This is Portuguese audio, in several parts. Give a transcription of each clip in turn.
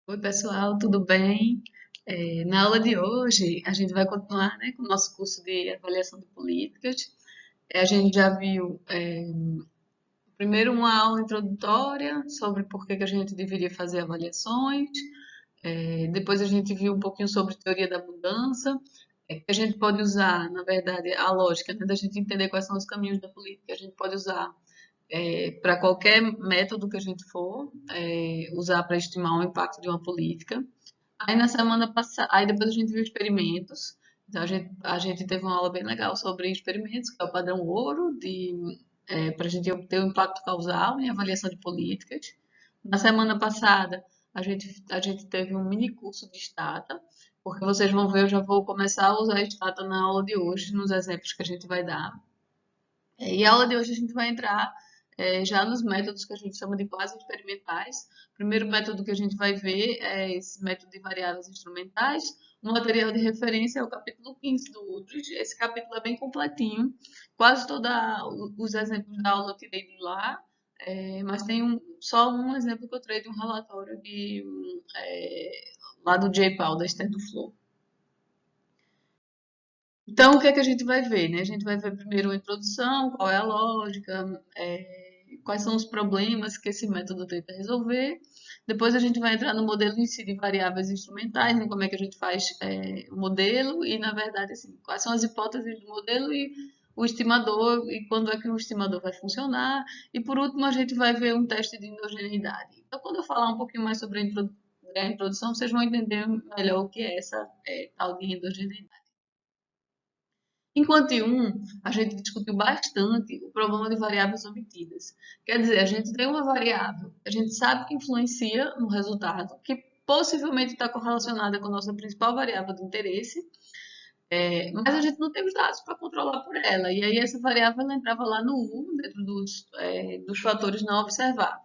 Oi, pessoal, tudo bem? Na aula de hoje, a gente vai continuar, né, com o nosso curso de avaliação de políticas. A gente já viu, primeiro uma aula introdutória sobre por que que a gente deveria fazer avaliações. Depois a gente viu um pouquinho sobre teoria da mudança, que a gente pode usar, na verdade, a lógica, né, da gente entender quais são os caminhos da política. A gente pode usar para qualquer método que a gente for, usar para estimar o impacto de uma política. Aí na semana passada, aí depois a gente viu experimentos. Então a gente teve uma aula bem legal sobre experimentos, que é o padrão ouro para a gente obter o impacto causal em avaliação de políticas. Na semana passada a gente teve um mini curso de Stata, porque vocês vão ver, eu já vou começar a usar Stata na aula de hoje, nos exemplos que a gente vai dar. E a aula de hoje a gente vai entrar já nos métodos que a gente chama de quase experimentais. O primeiro método que a gente vai ver é esse método de variáveis instrumentais. O material de referência é o capítulo 15 do Utrecht. Esse capítulo é bem completinho. Quase todos os exemplos da aula eu tirei de lá, mas tem só um exemplo que eu tirei de um relatório é, lá do J. Paul, da Esther Duflo. Então, o que é que a gente vai ver, né? A gente vai ver primeiro a introdução, qual é a lógica, quais são os problemas que esse método tenta resolver. Depois a gente vai entrar no modelo em si de variáveis instrumentais, né? Como é que a gente faz o modelo e, na verdade, assim, quais são as hipóteses do modelo e o estimador e quando é que o estimador vai funcionar. E, por último, a gente vai ver um teste de endogeneidade. Então, quando eu falar um pouquinho mais sobre a introdução, vocês vão entender melhor o que é essa tal de endogeneidade. Em Quantum, a gente discutiu bastante o problema de variáveis obtidas. Quer dizer, a gente tem uma variável, a gente sabe que influencia no resultado, que possivelmente está correlacionada com a nossa principal variável de interesse, mas a gente não tem os dados para controlar por ela. E aí essa variável ela entrava lá no U, dentro dos fatores não observáveis.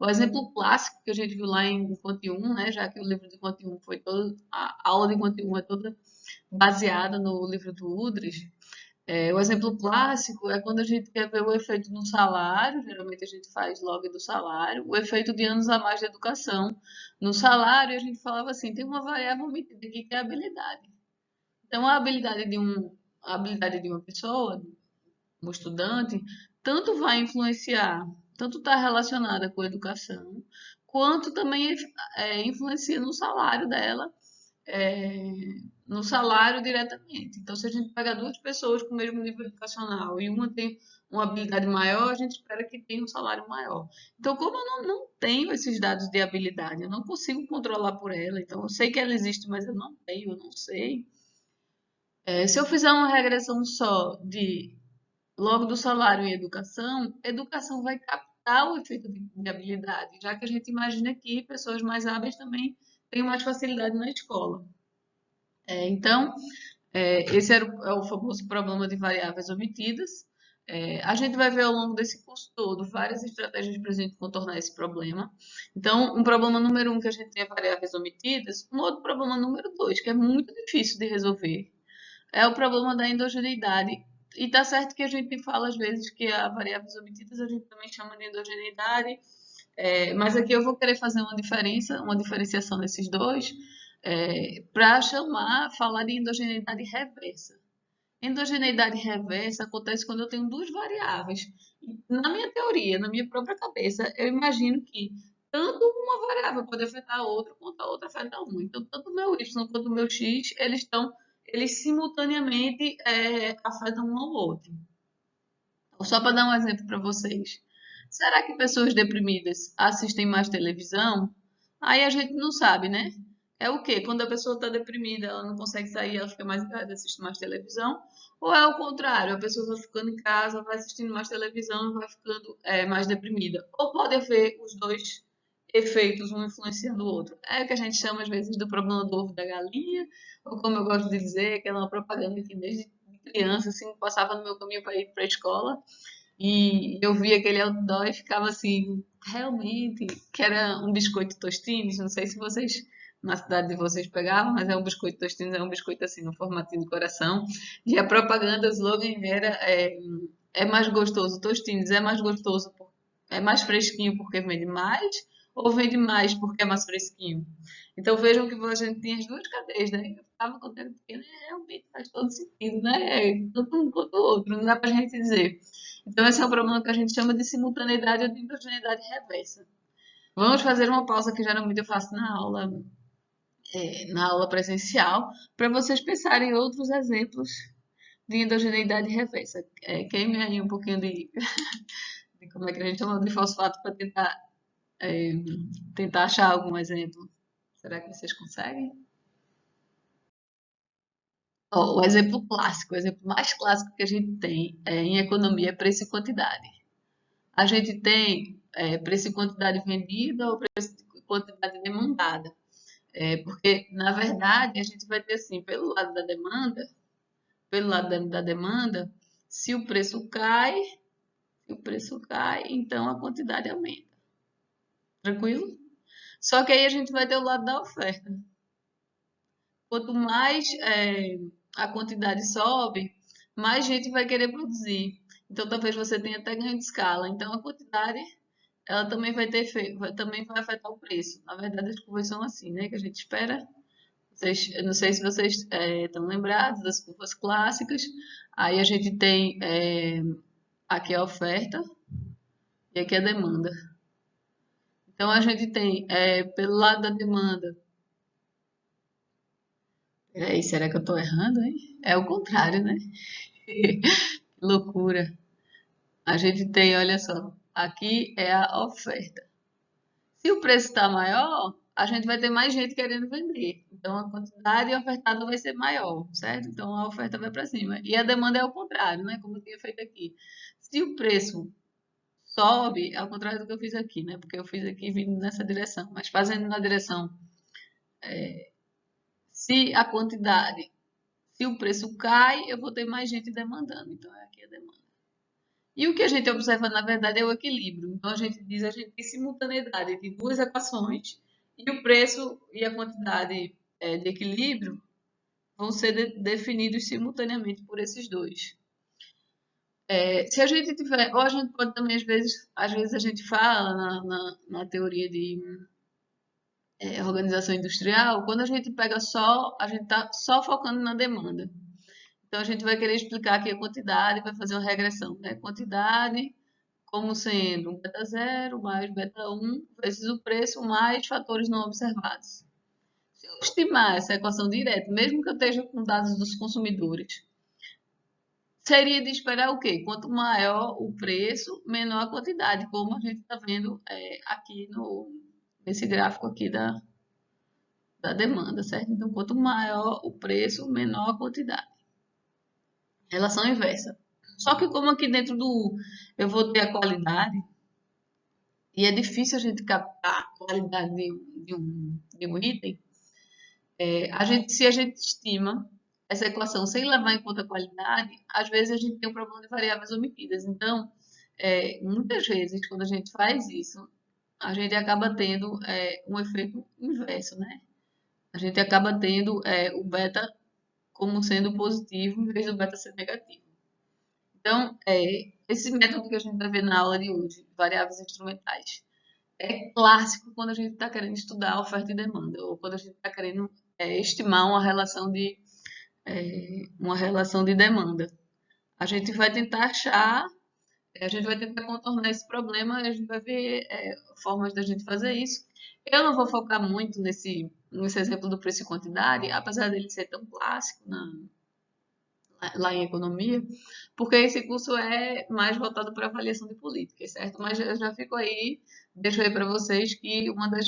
O exemplo clássico que a gente viu lá em Quantum, né, já que o livro de Quantum foi todo, a aula de Quantum é toda baseada no livro do Udrich. O exemplo clássico é quando a gente quer ver o efeito no salário, geralmente a gente faz log do salário, o efeito de anos a mais de educação no salário, e a gente falava assim, tem uma variável omitida aqui que é a habilidade. Então, a habilidade de uma pessoa, um estudante, tanto vai influenciar, tanto está relacionada com a educação, quanto também influencia no salário dela, é, no salário diretamente. Então, se a gente pega duas pessoas com o mesmo nível educacional e uma tem uma habilidade maior, a gente espera que tenha um salário maior. Então, como eu não tenho esses dados de habilidade, eu não consigo controlar por ela, então eu sei que ela existe, mas eu não tenho, eu não sei. Se eu fizer uma regressão só de logo do salário em educação, educação vai captar o efeito de habilidade, já que a gente imagina que pessoas mais hábeis também têm mais facilidade na escola. Então, esse é o famoso problema de variáveis omitidas. A gente vai ver ao longo desse curso todo várias estratégias para a gente contornar esse problema. Então, um problema número um que a gente tem é variáveis omitidas. Um outro problema número dois, que é muito difícil de resolver, é o problema da endogeneidade. E tá certo que a gente fala às vezes que a variáveis omitidas a gente também chama de endogeneidade, mas aqui eu vou querer fazer uma diferenciação desses dois, para falar de endogeneidade reversa. Endogeneidade reversa acontece quando eu tenho duas variáveis. Na minha teoria, na minha própria cabeça, eu imagino que tanto uma variável pode afetar a outra, quanto a outra afeta uma. Então, tanto o meu y quanto o meu x, eles simultaneamente afetam um ao outro. Só para dar um exemplo para vocês. Será que pessoas deprimidas assistem mais televisão? Aí a gente não sabe, né? É o quê? Quando a pessoa está deprimida, ela não consegue sair, ela fica mais em casa, assiste mais televisão? Ou é o contrário? A pessoa vai ficando em casa, vai assistindo mais televisão e vai ficando mais deprimida? Ou pode haver os dois efeitos, um influenciando o outro? É o que a gente chama, às vezes, do problema do ovo da galinha, ou como eu gosto de dizer, aquela propaganda que desde criança, assim, passava no meu caminho para ir para a escola, e eu via aquele outdoor e ficava assim, realmente, que era um biscoito Tostines, não sei se vocês na cidade de vocês pegavam, mas é um biscoito Tostines, é um biscoito assim, no formatinho de coração, e a propaganda, o slogan era é mais gostoso, Tostines é mais gostoso, é mais fresquinho porque vende mais, ou vende mais porque é mais fresquinho? Então vejam que a gente tem as duas cadeias, né? Eu ficava contando porque né, realmente faz todo sentido, né? Tanto um quanto o outro, não dá pra gente dizer. Então esse é o problema que a gente chama de simultaneidade ou de endogeneidade reversa. Vamos fazer uma pausa que geralmente eu faço na aula presencial, para vocês pensarem em outros exemplos de endogeneidade reversa. Queime aí um pouquinho de como é que a gente chama de fosfato para é, tentar achar algum exemplo. Será que vocês conseguem? Ó, o exemplo clássico, o exemplo mais clássico que a gente tem em economia é preço e quantidade. A gente tem preço e quantidade vendida ou preço e quantidade demandada. Porque, na verdade, a gente vai ter assim, pelo lado da demanda, se o preço cai, então a quantidade aumenta. Tranquilo? Só que aí a gente vai ter o lado da oferta. Quanto mais a quantidade sobe, mais gente vai querer produzir. Então talvez você tenha até ganho de escala. Então a quantidade ela também também vai afetar o preço. Na verdade as curvas são assim, né? Que a gente espera. Eu não sei se vocês estão lembrados das curvas clássicas. Aí a gente tem aqui a oferta e aqui a demanda. Então a gente tem pelo lado da demanda. Peraí, será que eu estou errando, hein? É o contrário, né? Que loucura. A gente tem, olha só, aqui é a oferta. Se o preço está maior, a gente vai ter mais gente querendo vender. Então a quantidade ofertada vai ser maior, certo? Então a oferta vai para cima. E a demanda é o contrário, né? Como eu tinha feito aqui. Se o preço sobe, ao contrário do que eu fiz aqui, né? Porque eu fiz aqui vindo nessa direção, mas fazendo na direção, se a quantidade, se o preço cai, eu vou ter mais gente demandando. Então é aqui a demanda. E o que a gente observa, na verdade, é o equilíbrio. Então, a gente tem simultaneidade entre duas equações e o preço e a quantidade de equilíbrio vão ser definidos simultaneamente por esses dois. Se a gente tiver, ou a gente pode também, às vezes a gente fala na teoria de organização industrial, quando a gente pega só, a gente está só focando na demanda. Então, a gente vai querer explicar aqui a quantidade, vai fazer uma regressão, né? Quantidade como sendo um beta zero mais beta 1 vezes o preço mais fatores não observados. Se eu estimar essa equação direta, mesmo que eu esteja com dados dos consumidores, seria de esperar o quê? Quanto maior o preço, menor a quantidade, como a gente está vendo aqui nesse gráfico aqui da demanda, certo? Então, quanto maior o preço, menor a quantidade. Relação inversa. Só que como aqui dentro eu vou ter a qualidade, e é difícil a gente captar a qualidade de um item, se a gente estima essa equação sem levar em conta a qualidade, às vezes a gente tem um problema de variáveis omitidas. Então, muitas vezes, quando a gente faz isso, a gente acaba tendo um efeito inverso, né? A gente acaba tendo o beta como sendo positivo em vez do beta ser negativo. Então, esse método que a gente vai ver na aula de hoje, variáveis instrumentais, é clássico quando a gente está querendo estudar oferta e demanda, ou quando a gente está querendo estimar uma relação de demanda. A gente vai tentar achar, a gente vai tentar contornar esse problema, e a gente vai ver formas da gente fazer isso. Eu não vou focar muito nesse exemplo do preço e quantidade, apesar dele ser tão clássico lá em economia, porque esse curso é mais voltado para avaliação de políticas, certo? Mas eu já fico aí, deixo aí para vocês que uma das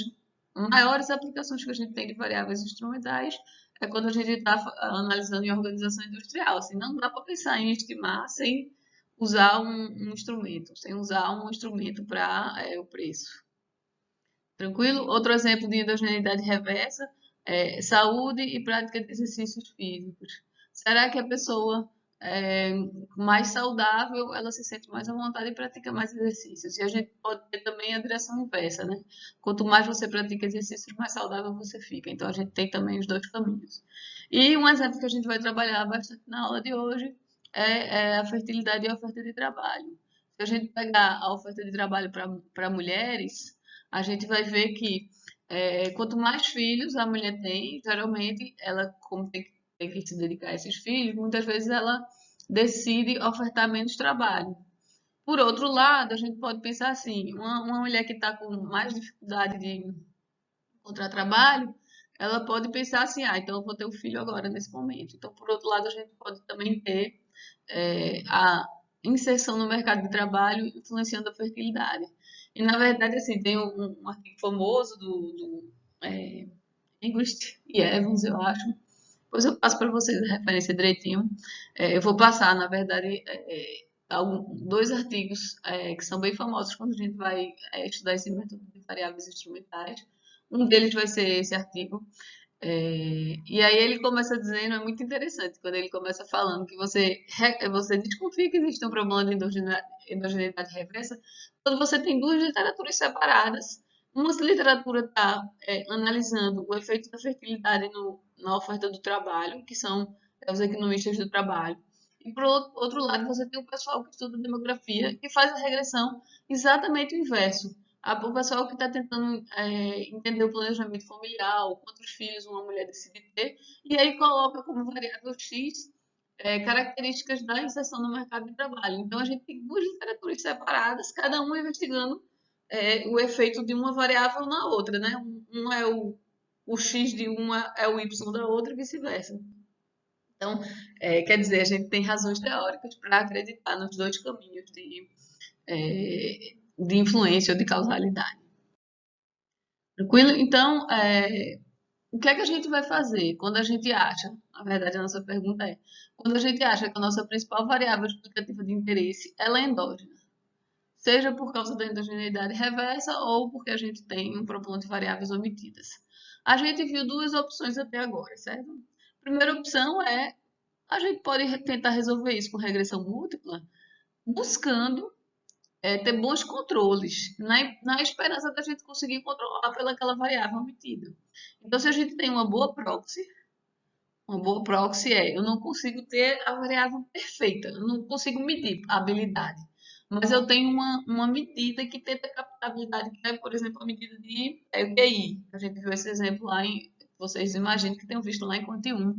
maiores aplicações que a gente tem de variáveis instrumentais é quando a gente está analisando em organização industrial. Assim, não dá para pensar em estimar sem usar um instrumento, sem usar um instrumento para o preço. Tranquilo? Outro exemplo de endogeneidade reversa é saúde e prática de exercícios físicos. Será que a pessoa é, mais saudável, ela se sente mais à vontade e pratica mais exercícios? E a gente pode ter também a direção inversa, né? Quanto mais você pratica exercícios, mais saudável você fica. Então a gente tem também os dois caminhos. E um exemplo que a gente vai trabalhar bastante na aula de hoje é a fertilidade e a oferta de trabalho. Se a gente pegar a oferta de trabalho para mulheres, a gente vai ver que quanto mais filhos a mulher tem, geralmente ela, como tem que se dedicar a esses filhos, muitas vezes ela decide ofertar menos trabalho. Por outro lado, a gente pode pensar assim, uma mulher que está com mais dificuldade de encontrar trabalho, ela pode pensar assim, ah, então eu vou ter um filho agora nesse momento. Então, por outro lado, a gente pode também ter a inserção no mercado de trabalho influenciando a fertilidade. E, na verdade, assim, tem um artigo famoso do Englist e Evans, eu acho. Depois eu passo para vocês a referência direitinho. Eu vou passar, na verdade, dois artigos que são bem famosos quando a gente vai estudar esse método de variáveis instrumentais. Um deles vai ser esse artigo. E aí ele começa dizendo, é muito interessante, quando ele começa falando que você desconfia que existe um problema de endogeneidade reversa quando você tem duas literaturas separadas. Uma literatura está analisando o efeito da fertilidade na oferta do trabalho, que são os economistas do trabalho. E, por outro lado, você tem o pessoal que estuda demografia, que faz a regressão exatamente o inverso. O pessoal que está tentando entender o planejamento familiar, quantos filhos uma mulher decide ter, e aí coloca como variável X características da inserção no mercado de trabalho. Então, a gente tem duas literaturas separadas, cada uma investigando o efeito de uma variável na outra, né? Um é o X de uma, é o Y da outra e vice-versa. Então, quer dizer, a gente tem razões teóricas para acreditar nos dois caminhos de influência ou de causalidade. Tranquilo? Então, o que é que a gente vai fazer quando a gente acha, na verdade a nossa pergunta é, quando a gente acha que a nossa principal variável explicativa de interesse ela é endógena, seja por causa da endogeneidade reversa ou porque a gente tem um problema de variáveis omitidas. A gente viu duas opções até agora, certo? A primeira opção é, a gente pode tentar resolver isso com regressão múltipla, buscando ter bons controles, na esperança da gente conseguir controlar pelaquela variável omitida. Então, se a gente tem uma boa proxy eu não consigo ter a variável perfeita, eu não consigo medir a habilidade, mas eu tenho uma medida que tenta captar a habilidade, que é, por exemplo, a medida de QI. A gente viu esse exemplo lá vocês imaginam que tenham visto lá em Quant 1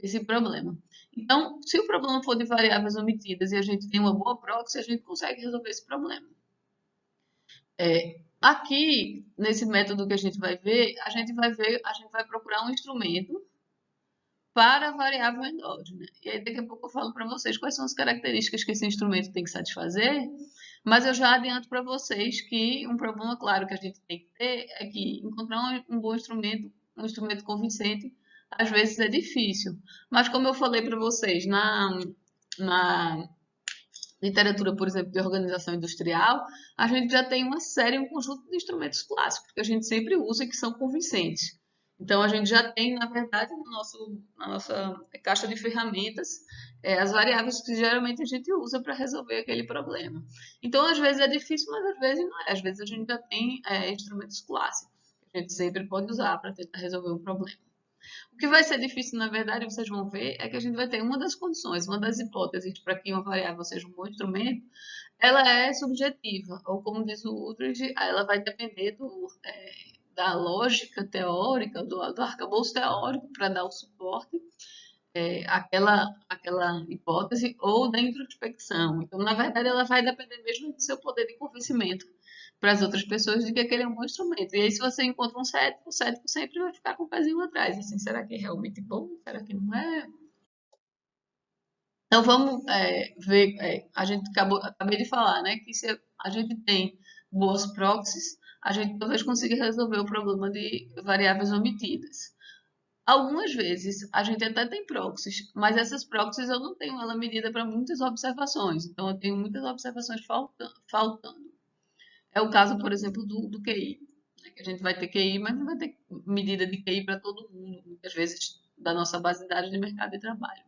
esse problema. Então, se o problema for de variáveis omitidas e a gente tem uma boa proxy, a gente consegue resolver esse problema. Aqui, nesse método que a gente vai ver, a gente vai procurar um instrumento para a variável endógena. E aí, daqui a pouco eu falo para vocês quais são as características que esse instrumento tem que satisfazer, mas eu já adianto para vocês que um problema claro que a gente tem que ter é que encontrar um bom instrumento, um instrumento convincente, às vezes é difícil. Mas como eu falei para vocês, na literatura, por exemplo, de organização industrial, a gente já tem uma série, um conjunto de instrumentos clássicos que a gente sempre usa e que são convincentes. Então, a gente já tem, na verdade, na nossa caixa de ferramentas, as variáveis que geralmente a gente usa para resolver aquele problema. Então, às vezes é difícil, mas às vezes não é. Às vezes a gente já tem instrumentos clássicos que a gente sempre pode usar para tentar resolver um problema. O que vai ser difícil, na verdade, vocês vão ver, é que a gente vai ter uma das condições, uma das hipóteses para que uma variável seja um bom instrumento, ela é subjetiva, ou como diz o Utrecht, ela vai depender da lógica teórica, do arcabouço teórico para dar o suporte àquela hipótese, ou da introspecção. Então, na verdade, ela vai depender mesmo do seu poder de convencimento para as outras pessoas de que aquele é um bom instrumento. E aí, se você encontra um cético, o cético sempre vai ficar com o pezinho atrás. Assim, será que é realmente bom? Será que não é? Então, vamos ver. Acabei de falar, né? Que se a gente tem boas proxies, a gente talvez consiga resolver o problema de variáveis omitidas. Algumas vezes a gente até tem proxies, mas essas proxies eu não tenho ela medida para muitas observações. Então, eu tenho muitas observações faltando. É o caso, por exemplo, do QI, né? Que a gente vai ter QI, mas não vai ter medida de QI para todo mundo, muitas vezes, da nossa base de dados de mercado de trabalho.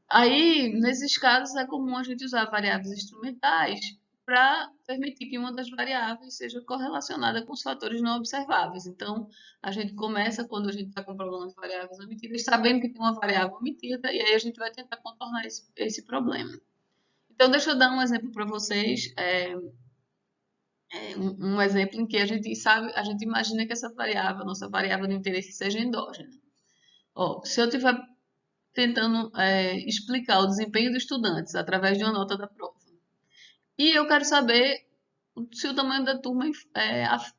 Aí, nesses casos, é comum a gente usar variáveis instrumentais para permitir que uma das variáveis seja correlacionada com os fatores não observáveis. Então, a gente começa, quando a gente está com problema de variáveis omitidas, sabendo que tem uma variável omitida, e aí a gente vai tentar contornar esse problema. Então, deixa eu dar um exemplo para vocês. um exemplo em que a gente sabe, a gente imagina que essa variável, nossa variável de interesse, seja endógena. Ó, se eu estiver tentando explicar o desempenho dos estudantes através de uma nota da prova, e eu quero saber se o tamanho da turma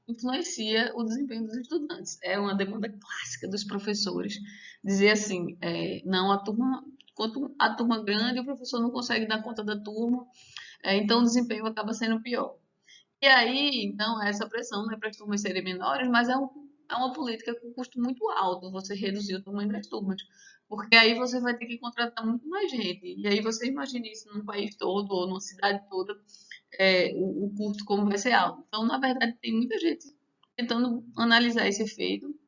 influencia o desempenho dos estudantes. É uma demanda clássica dos professores. Dizer assim, não, a turma, quanto a turma grande, o professor não consegue dar conta da turma, então o desempenho acaba sendo pior. E aí, então, essa pressão não é para as turmas serem menores, mas é uma política com custo muito alto, você reduzir o tamanho das turmas. Porque aí você vai ter que contratar muito mais gente. E aí você imagina isso num país todo ou numa cidade toda, o custo como vai ser alto. Então, na verdade, tem muita gente tentando analisar esse efeito.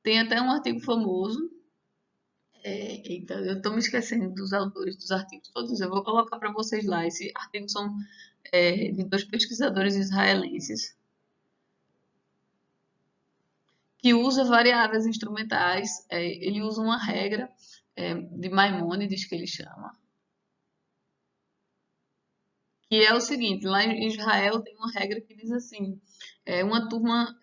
Tem até um artigo famoso. Então, eu estou me esquecendo dos autores dos artigos todos. Eu vou colocar para vocês lá. Esse artigo são de dois pesquisadores israelenses que usa variáveis instrumentais. Ele usa uma regra de Maimônides, que ele chama, que é o seguinte: lá em Israel tem uma regra que diz assim, uma turma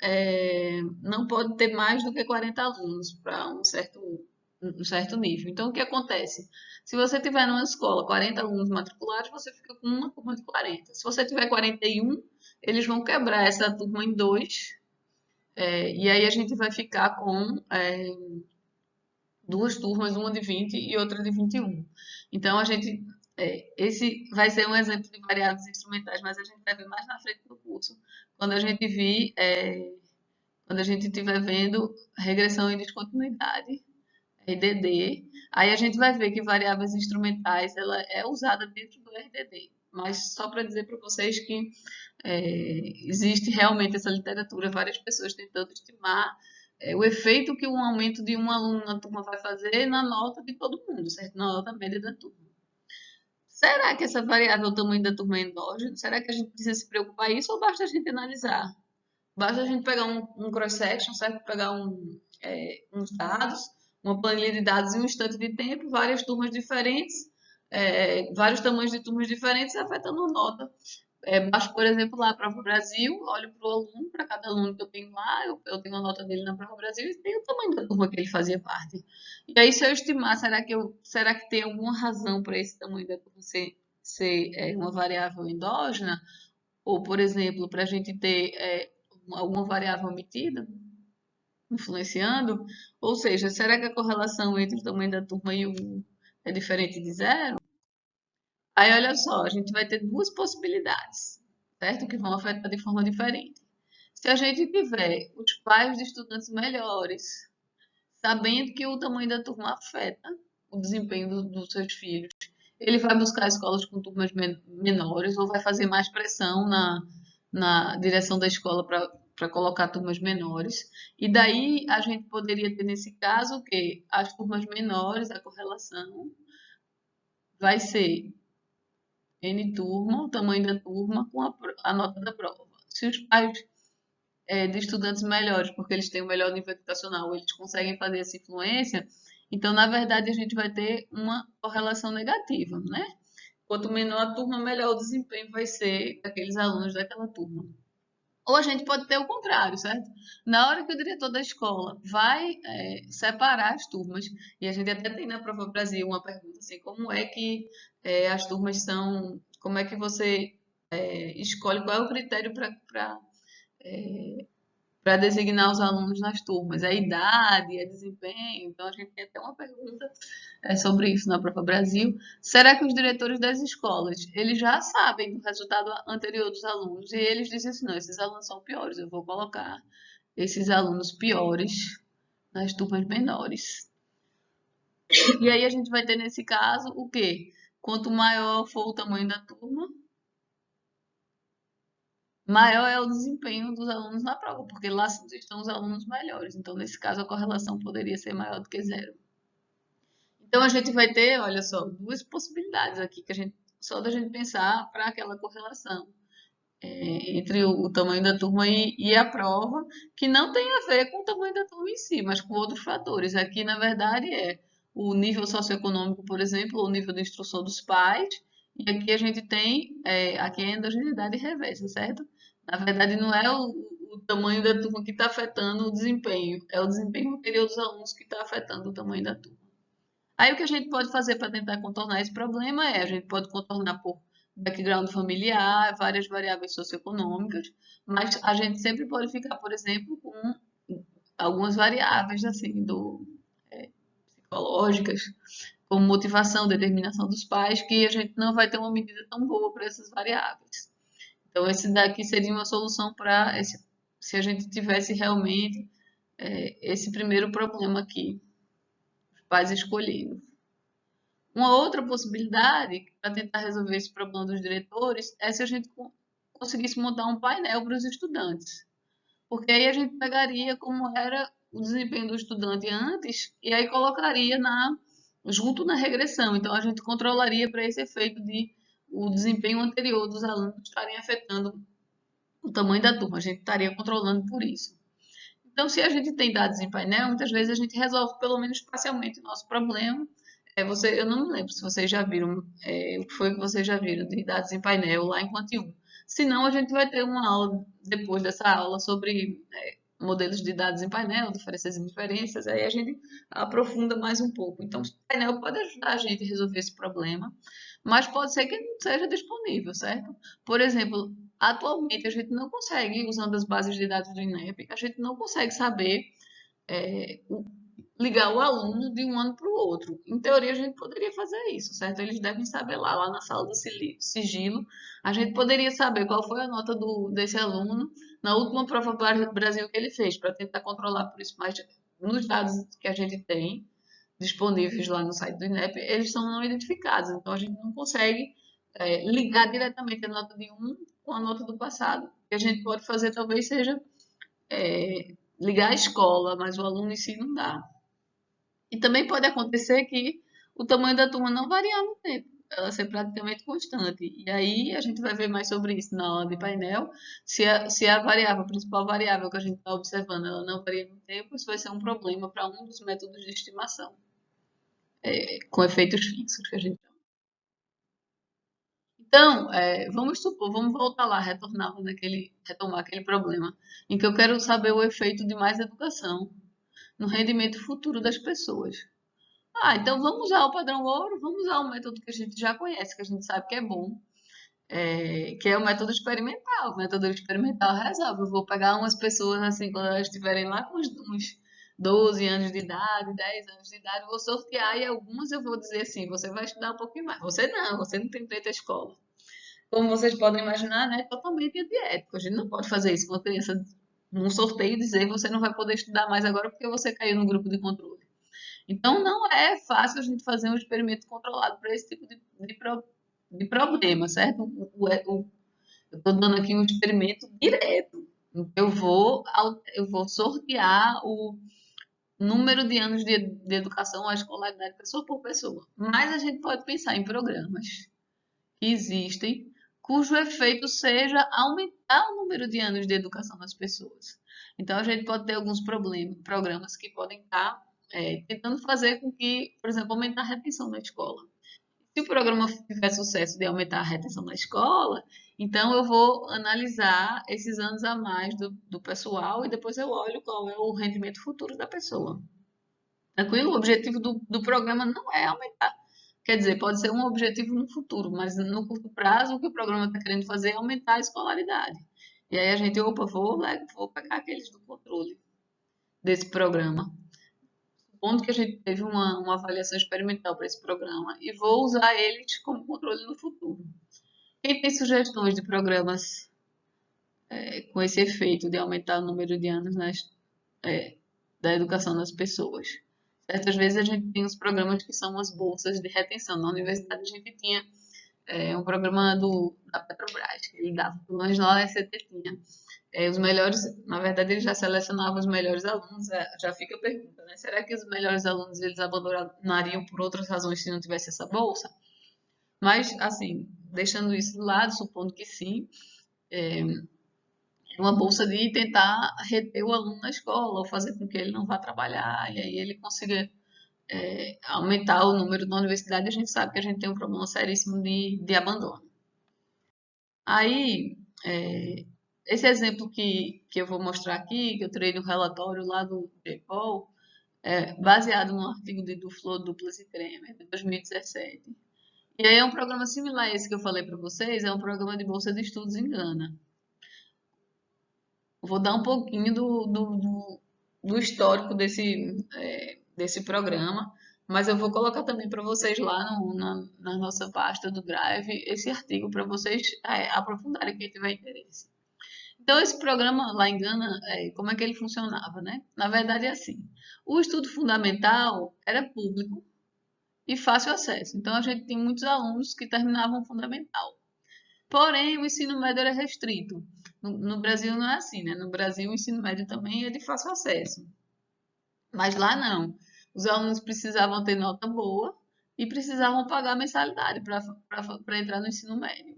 não pode ter mais do que 40 alunos para um certo nível. Então, o que acontece? Se você tiver numa escola 40 alunos matriculados, você fica com uma turma de 40. Se você tiver 41, eles vão quebrar essa turma em dois, e aí a gente vai ficar com duas turmas, uma de 20 e outra de 21. Então, esse vai ser um exemplo de variáveis instrumentais, mas a gente vai ver mais na frente do curso, quando a gente quando a gente estiver vendo regressão em descontinuidade, RDD, aí a gente vai ver que variáveis instrumentais ela é usada dentro do RDD. Mas só para dizer para vocês que existe realmente essa literatura, várias pessoas tentando estimar o efeito que um aumento de um aluno na turma vai fazer na nota de todo mundo, certo? Na nota média da turma. Será que essa variável, o tamanho da turma é endógeno? Será que a gente precisa se preocupar isso ou basta a gente analisar? Basta a gente pegar um cross-section, certo? Pegar uns dados, uma planilha de dados em um instante de tempo, várias turmas diferentes, vários tamanhos de turmas diferentes, afetando a nota. Baixo, por exemplo, lá a Prova Brasil, olho para o aluno, para cada aluno que eu tenho lá, eu tenho a nota dele na Prova Brasil e tenho o tamanho da turma que ele fazia parte. E aí, se eu estimar, será que tem alguma razão para esse tamanho da turma ser uma variável endógena? Ou, por exemplo, para a gente ter alguma variável omitida influenciando? Ou seja, será que a correlação entre o tamanho da turma e o é diferente de zero? Aí, olha só, a gente vai ter duas possibilidades, certo? Que vão afetar de forma diferente. Se a gente tiver os pais de estudantes melhores, sabendo que o tamanho da turma afeta o desempenho dos seus filhos, ele vai buscar escolas com turmas menores ou vai fazer mais pressão na direção da escola para colocar turmas menores. E daí a gente poderia ter, nesse caso, o quê? As turmas menores, a correlação vai ser N turma, o tamanho da turma com a nota da prova. Se os pais de estudantes melhores, porque eles têm o melhor nível educacional, eles conseguem fazer essa influência, então, na verdade, a gente vai ter uma correlação negativa, né? Quanto menor a turma, melhor o desempenho vai ser daqueles alunos daquela turma. Ou a gente pode ter o contrário, certo? Na hora que o diretor da escola vai separar as turmas, e a gente até tem na Prova Brasil uma pergunta assim, como é que as turmas são, como é que você escolhe, qual é o critério para designar os alunos nas turmas? É idade, é desempenho? Então a gente tem até uma pergunta sobre isso na Prova Brasil. Será que os diretores das escolas, eles já sabem do resultado anterior dos alunos e eles dizem assim, não, esses alunos são piores, eu vou colocar esses alunos piores nas turmas menores. E aí a gente vai ter nesse caso o quê? Quanto maior for o tamanho da turma, maior é o desempenho dos alunos na prova, porque lá estão os alunos melhores. Então, nesse caso, a correlação poderia ser maior do que zero. Então a gente vai ter, olha só, duas possibilidades aqui que a gente só da gente pensar para aquela correlação entre o tamanho da turma e a prova, que não tem a ver com o tamanho da turma em si, mas com outros fatores. Aqui, na verdade, é o nível socioeconômico, por exemplo, ou o nível de instrução dos pais, e aqui a gente tem aqui a endogeneidade reversa, certo? Na verdade, não é o tamanho da turma que está afetando o desempenho, é o desempenho anterior dos alunos que está afetando o tamanho da turma. Aí o que a gente pode fazer para tentar contornar esse problema é, a gente pode contornar por background familiar, várias variáveis socioeconômicas, mas a gente sempre pode ficar, por exemplo, com algumas variáveis assim psicológicas, como motivação, determinação dos pais, que a gente não vai ter uma medida tão boa para essas variáveis. Então, esse daqui seria uma solução para se a gente tivesse realmente esse primeiro problema aqui, os pais escolhendo. Uma outra possibilidade para tentar resolver esse problema dos diretores é se a gente conseguisse montar um painel para os estudantes. Porque aí a gente pegaria como era o desempenho do estudante antes e aí colocaria junto na regressão. Então a gente controlaria para esse efeito de o desempenho anterior dos alunos estarem afetando o tamanho da turma. A gente estaria controlando por isso. Então, se a gente tem dados em painel, muitas vezes a gente resolve pelo menos parcialmente o nosso problema. Eu não me lembro se vocês já viram o que foi que vocês já viram de dados em painel lá em Quant 1. Se não, a gente vai ter uma aula depois dessa aula sobre modelos de dados em painel, diferenças e inferências, aí a gente aprofunda mais um pouco. Então, o painel pode ajudar a gente a resolver esse problema, mas pode ser que não seja disponível, certo? Por exemplo, atualmente a gente não consegue, usando as bases de dados do INEP, a gente não consegue saber ligar o aluno de um ano para o outro. Em teoria, a gente poderia fazer isso, certo? Eles devem saber lá na sala do sigilo, a gente poderia saber qual foi a nota desse aluno na última prova Brasil que ele fez, para tentar controlar por isso. Mas nos dados que a gente tem disponíveis lá no site do INEP, eles são não identificados, então a gente não consegue ligar diretamente a nota de um com a nota do passado. O que a gente pode fazer talvez seja ligar a escola, mas o aluno em si não dá. E também pode acontecer que o tamanho da turma não variar no tempo, ela ser praticamente constante. E aí a gente vai ver mais sobre isso na aula de painel. Se a variável, a principal variável que a gente está observando, ela não varia no tempo, isso vai ser um problema para um dos métodos de estimação, com efeitos fixos que a gente chama. Então, vamos supor, vamos voltar lá, retomar aquele problema, em que eu quero saber o efeito de mais educação no rendimento futuro das pessoas. Ah, então vamos usar o padrão ouro, vamos usar um método que a gente já conhece, que a gente sabe que é bom, que é o método experimental. O método experimental resolve. Eu vou pegar umas pessoas assim, quando elas estiverem lá com uns 12 anos de idade, 10 anos de idade, eu vou sortear e algumas eu vou dizer assim, você vai estudar um pouquinho mais. Você não tem direito à escola. Como vocês podem imaginar, né, é totalmente antiético. A gente não pode fazer isso com uma criança num sorteio e dizer você não vai poder estudar mais agora porque você caiu no grupo de controle. Então, não é fácil a gente fazer um experimento controlado para esse tipo de problema, certo? Eu estou dando aqui um experimento direto. Eu vou sortear o número de anos de educação, a escolaridade, pessoa por pessoa. Mas a gente pode pensar em programas que existem cujo efeito seja aumentar o número de anos de educação das pessoas. Então, a gente pode ter alguns programas que podem estar tentando fazer com que, por exemplo, aumentar a retenção na escola. Se o programa tiver sucesso de aumentar a retenção na escola, então eu vou analisar esses anos a mais do pessoal e depois eu olho qual é o rendimento futuro da pessoa. Tranquilo? O objetivo do programa não é aumentar. Quer dizer, pode ser um objetivo no futuro, mas no curto prazo o que o programa está querendo fazer é aumentar a escolaridade. E aí a gente, opa, vou pegar aqueles do controle desse programa. Supondo que a gente teve uma avaliação experimental para esse programa e vou usar eles como controle no futuro. Quem tem sugestões de programas com esse efeito de aumentar o número de anos da educação das pessoas? Certas vezes a gente tem os programas que são as bolsas de retenção. Na universidade a gente tinha um programa da Petrobras, que ele dava, pelo menos lá na SCT tinha. Os melhores, na verdade, ele já selecionava os melhores alunos. Já fica a pergunta, né? Será que os melhores alunos eles abandonariam por outras razões se não tivesse essa bolsa? Mas, assim, deixando isso de lado, supondo que sim, é uma bolsa de tentar reter o aluno na escola ou fazer com que ele não vá trabalhar e aí ele consiga aumentar o número na universidade. A gente sabe que a gente tem um problema seríssimo de abandono. Aí, esse exemplo que eu vou mostrar aqui, que eu tirei no relatório lá do J-POL, é baseado no artigo de Duflo, Duplas e Kremer, de 2017. E aí é um programa similar a esse que eu falei para vocês, é um programa de bolsa de estudos em Gana. Vou dar um pouquinho do histórico desse programa, mas eu vou colocar também para vocês lá na nossa pasta do Drive esse artigo para vocês aprofundarem quem tiver interesse. Então, esse programa lá em Gana, como é que ele funcionava, né? Na verdade, é assim. O estudo fundamental era público e fácil acesso. Então, a gente tem muitos alunos que terminavam o fundamental. Porém, o ensino médio era restrito. No Brasil não é assim, né? No Brasil, o ensino médio também é de fácil acesso. Mas lá não. Os alunos precisavam ter nota boa e precisavam pagar mensalidade para entrar no ensino médio.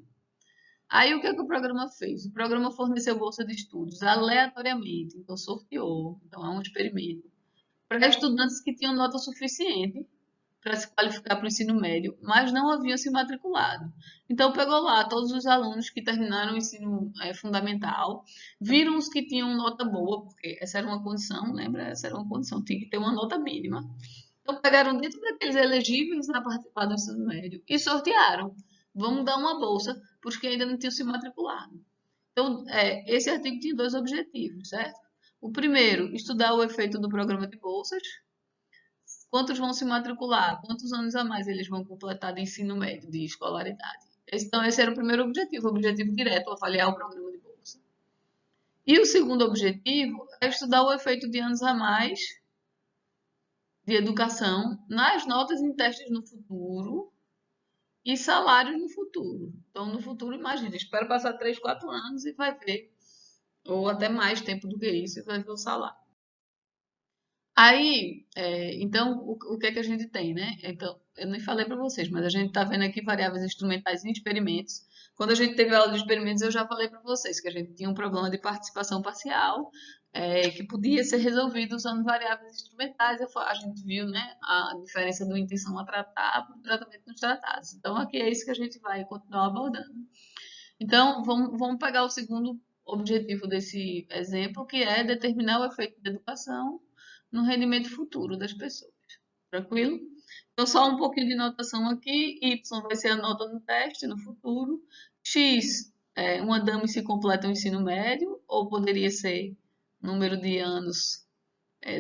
Aí o que é que o programa fez? O programa forneceu bolsa de estudos aleatoriamente, então sorteou, então é um experimento, para estudantes que tinham nota suficiente para se qualificar para o ensino médio, mas não haviam se matriculado. Então pegou lá todos os alunos que terminaram o ensino fundamental, viram os que tinham nota boa, porque essa era uma condição, lembra? Essa era uma condição, tinha que ter uma nota mínima. Então pegaram dentro daqueles elegíveis a participar do ensino médio e sortearam. Vamos dar uma bolsa para os que ainda não tinham se matriculado. Então, esse artigo tinha dois objetivos, certo? O primeiro, estudar o efeito do programa de bolsas. Quantos vão se matricular? Quantos anos a mais eles vão completar de ensino médio, de escolaridade? Então, esse era o objetivo direto, avaliar o programa de bolsa. E o segundo objetivo é estudar o efeito de anos a mais de educação nas notas em testes no futuro e salários no futuro. Então, no futuro, imagina, espera passar 3, 4 anos e vai ver, ou até mais tempo do que isso, e vai ver o salário. Aí, então, o que é que a gente tem, né? Então, eu nem falei para vocês, mas a gente está vendo aqui variáveis instrumentais em experimentos. Quando a gente teve aula de experimentos, eu já falei para vocês que a gente tinha um problema de participação parcial, que podia ser resolvido usando variáveis instrumentais. A gente viu, né, a diferença do intenção a tratar para o tratamento nos tratados. Então, aqui é isso que a gente vai continuar abordando. Então, vamos pegar o segundo objetivo desse exemplo, que é determinar o efeito da educação no rendimento futuro das pessoas. Tranquilo? Então, só um pouquinho de notação aqui. Y vai ser a nota no teste no futuro. X, uma dama se completa o ensino médio, ou poderia ser número de anos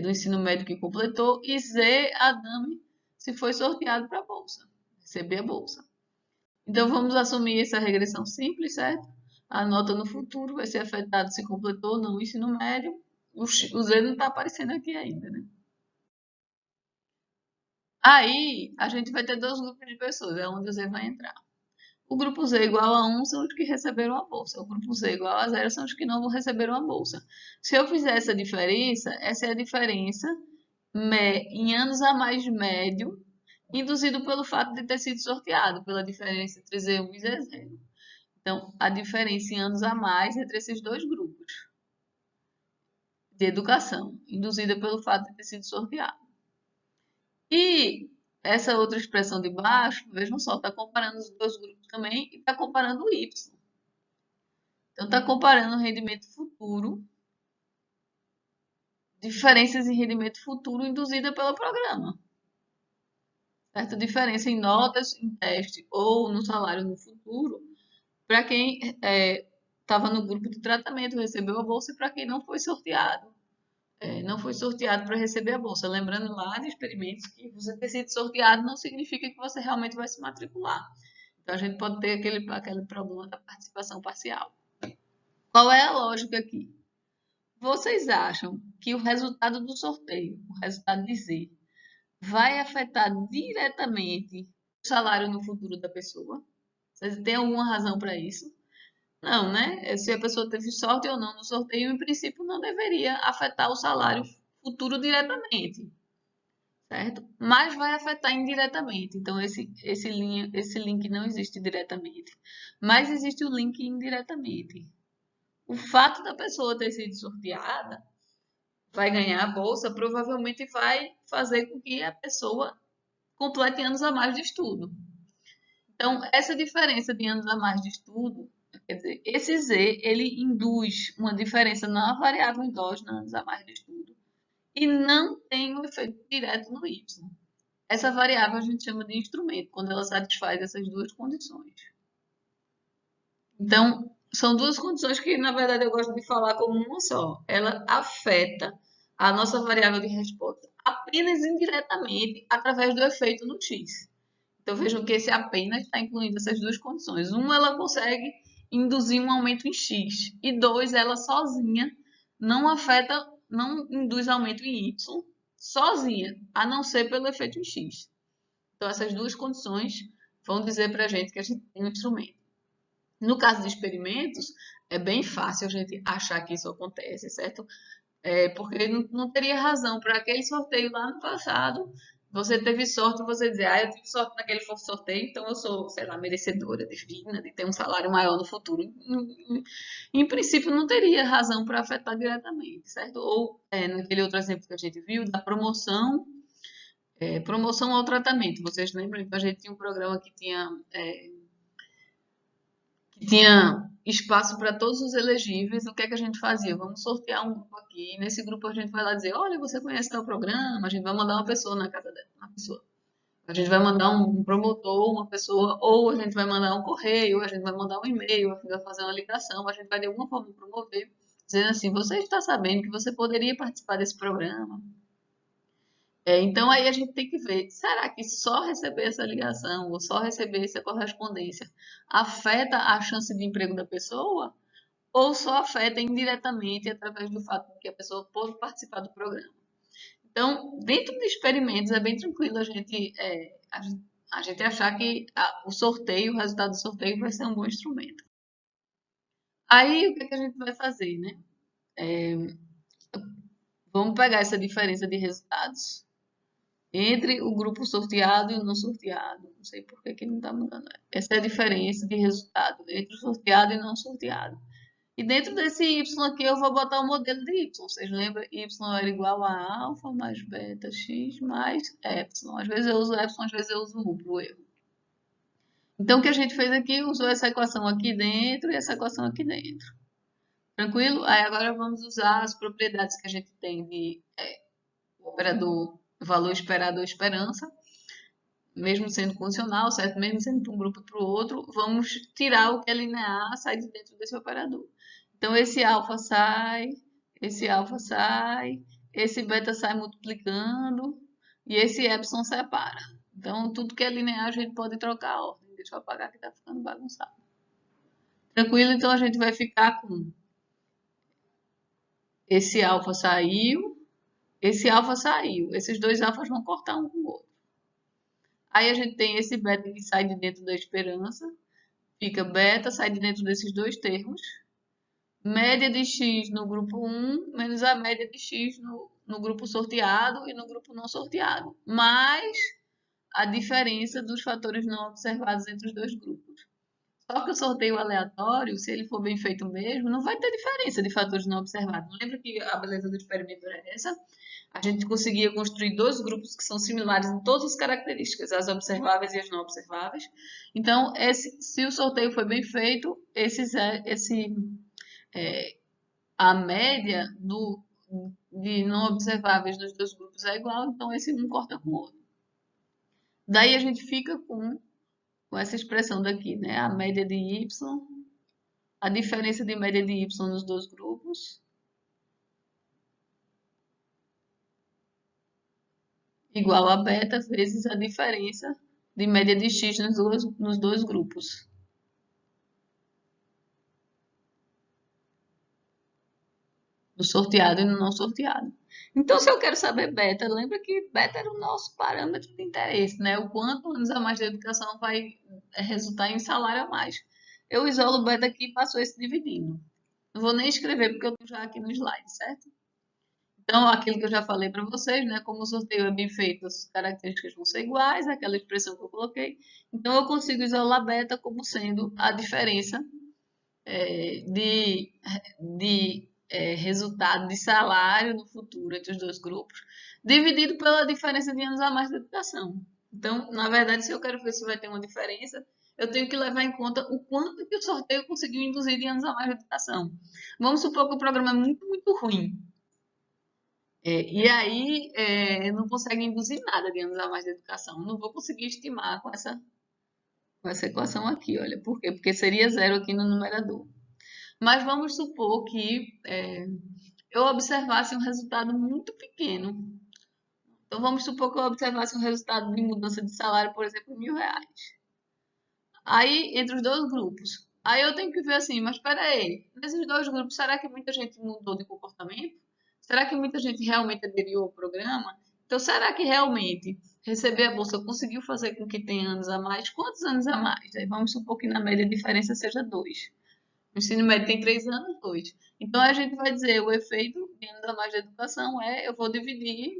do ensino médio que completou. E Z, a dama se foi sorteado para a bolsa, receber a bolsa. Então, vamos assumir essa regressão simples, certo? A nota no futuro vai ser afetada se completou ou não o ensino médio. O Z não está aparecendo aqui ainda, né? Aí, a gente vai ter dois grupos de pessoas, é onde o Z vai entrar. O grupo Z igual a 1 são os que receberam a bolsa. O grupo Z igual a 0 são os que não vão receber a bolsa. Se eu fizer essa é a diferença em anos a mais médio, induzido pelo fato de ter sido sorteado, pela diferença entre Z1 e Z0. Então, a diferença em anos a mais entre esses dois grupos de educação, induzida pelo fato de ter sido sorteado. E essa outra expressão de baixo, vejam só, está comparando os dois grupos também e está comparando o Y. Então, está comparando o rendimento futuro, diferenças em rendimento futuro induzida pelo programa. Certo? Diferença em notas em teste ou no salário no futuro, para quem estava no grupo de tratamento, recebeu a bolsa, e para quem não foi sorteado. Não foi sorteado para receber a bolsa. Lembrando lá de experimentos que você ter sido sorteado não significa que você realmente vai se matricular. Então, a gente pode ter aquele problema da participação parcial. Qual é a lógica aqui? Vocês acham que o resultado do sorteio, o resultado de Z, vai afetar diretamente o salário no futuro da pessoa? Vocês têm alguma razão para isso? Não, né? Se a pessoa teve sorte ou não no sorteio, em princípio, não deveria afetar o salário futuro diretamente, certo? Mas vai afetar indiretamente. Então, esse link não existe diretamente. Mas existe o link indiretamente. O fato da pessoa ter sido sorteada vai ganhar a bolsa, provavelmente vai fazer com que a pessoa complete anos a mais de estudo. Então, essa diferença de anos a mais de estudo Quer dizer, esse Z, ele induz uma diferença na variável endógena, anos a mais de estudo, e não tem um efeito direto no Y. Essa variável a gente chama de instrumento, quando ela satisfaz essas duas condições. Então, são duas condições que, na verdade, eu gosto de falar como uma só. Ela afeta a nossa variável de resposta apenas indiretamente através do efeito no X. Então, vejam que esse apenas está incluindo essas duas condições. Uma, ela consegue induzir um aumento em X. E dois, ela sozinha não afeta, não induz aumento em Y sozinha, a não ser pelo efeito em X. Então, essas duas condições vão dizer para a gente que a gente tem um instrumento. No caso de experimentos, é bem fácil a gente achar que isso acontece, certo? Porque não teria razão para aquele sorteio lá no passado. Você teve sorte, você dizer, eu tive sorte naquele sorteio, então eu sou, sei lá, merecedora, divina, de ter um salário maior no futuro. Em princípio, não teria razão para afetar diretamente, certo? Ou, naquele outro exemplo que a gente viu, da promoção, promoção ao tratamento. Vocês lembram que a gente tinha um programa que tinha espaço para todos os elegíveis, o que é que a gente fazia? Vamos sortear um grupo aqui. E nesse grupo a gente vai lá dizer, olha, você conhece tal programa? A gente vai mandar uma pessoa na casa dela, uma pessoa. A gente vai mandar um promotor, uma pessoa, ou a gente vai mandar um correio, a gente vai mandar um e-mail, a gente vai fazer uma ligação, a gente vai de alguma forma promover, dizendo assim, você está sabendo que você poderia participar desse programa? Então aí a gente tem que ver, será que só receber essa ligação ou só receber essa correspondência afeta a chance de emprego da pessoa? Ou só afeta indiretamente através do fato de que a pessoa pode participar do programa? Então, dentro de experimentos, é bem tranquilo a gente achar que o sorteio, o resultado do sorteio vai ser um bom instrumento. Aí, o que é que a gente vai fazer, né? Vamos pegar essa diferença de resultados entre o grupo sorteado e o não sorteado. Não sei por que que não está mudando. Essa é a diferença de resultado entre o sorteado e não sorteado. E dentro desse y aqui eu vou botar o modelo de y. Vocês lembram? Y era igual a alfa mais beta x mais epsilon. Às vezes eu uso epsilon, às vezes eu uso u para o erro. Então o que a gente fez aqui, usou essa equação aqui dentro e essa equação aqui dentro. Tranquilo? Aí agora vamos usar as propriedades que a gente tem de operador valor esperado ou esperança, mesmo sendo condicional, certo? Mesmo sendo para um grupo para o outro, vamos tirar o que é linear, sai de dentro desse operador. Então, esse alfa sai, esse beta sai multiplicando e esse epsilon separa. Então, tudo que é linear a gente pode trocar a ordem. Deixa eu apagar que está ficando bagunçado. Tranquilo? Então, a gente vai ficar com esse alfa saiu, esse alfa saiu. Esses dois alfas vão cortar um com o outro. Aí a gente tem esse beta que sai de dentro da esperança. Fica beta, sai de dentro desses dois termos. Média de x no grupo 1 menos a média de x no grupo sorteado e no grupo não sorteado. Mais a diferença dos fatores não observados entre os dois grupos. Só que o sorteio aleatório, se ele for bem feito mesmo, não vai ter diferença de fatores não observados. Não lembra que a beleza do experimento era essa? A gente conseguia construir dois grupos que são similares em todas as características, as observáveis e as não observáveis. Então, se o sorteio foi bem feito, a média de não observáveis dos dois grupos é igual, então esse um corta com o outro. Daí a gente fica com essa expressão daqui, né? A média de y, a diferença de média de y nos dois grupos, igual a beta vezes a diferença de média de x nos dois grupos. No sorteado e no não sorteado. Então, se eu quero saber beta, lembra que beta era o nosso parâmetro de interesse, né? O quanto anos a mais de educação vai resultar em salário a mais. Eu isolo beta aqui e passo esse dividindo. Não vou nem escrever porque eu estou já aqui no slide, certo? Então, aquilo que eu já falei para vocês, né? Como o sorteio é bem feito, as características vão ser iguais, aquela expressão que eu coloquei. Então, eu consigo isolar beta como sendo a diferença de resultado de salário no futuro entre os dois grupos, dividido pela diferença de anos a mais de educação. Então, na verdade, se eu quero ver se vai ter uma diferença, eu tenho que levar em conta o quanto que o sorteio conseguiu induzir de anos a mais de educação. Vamos supor que o programa é muito, muito ruim. E aí, não consegue induzir nada de anos a mais de educação. Não vou conseguir estimar com essa equação aqui, olha. Por quê? Porque seria zero aqui no numerador. Mas vamos supor que eu observasse um resultado muito pequeno. Então, vamos supor que eu observasse um resultado de mudança de salário, por exemplo, R$ 1.000. Aí, entre os dois grupos. Aí eu tenho que ver assim, mas espera aí, nesses dois grupos, será que muita gente mudou de comportamento? Será que muita gente realmente aderiu ao programa? Então, será que realmente receber a bolsa conseguiu fazer com que tenha anos a mais? Quantos anos a mais? Aí vamos supor que na média a diferença seja 2. O ensino médio tem 3 anos, 2. Então, a gente vai dizer o efeito de anos a mais de educação eu vou dividir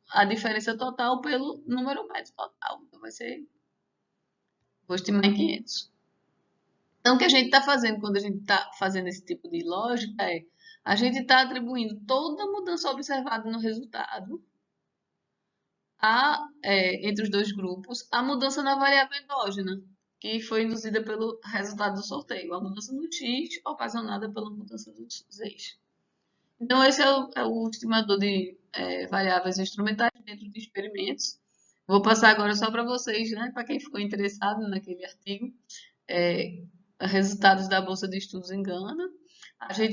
a diferença total pelo número médio total. Então, vou estimar em 500. Então, o que a gente está fazendo quando a gente está fazendo esse tipo de lógica a gente está atribuindo toda a mudança observada no resultado entre os dois grupos, a mudança na variável endógena, que foi induzida pelo resultado do sorteio, a mudança no X ocasionada pela mudança dos Z. Então, esse é o estimador de variáveis instrumentais dentro de experimentos. Vou passar agora só para vocês, né, para quem ficou interessado naquele artigo, é, resultados da Bolsa de Estudos em Gana.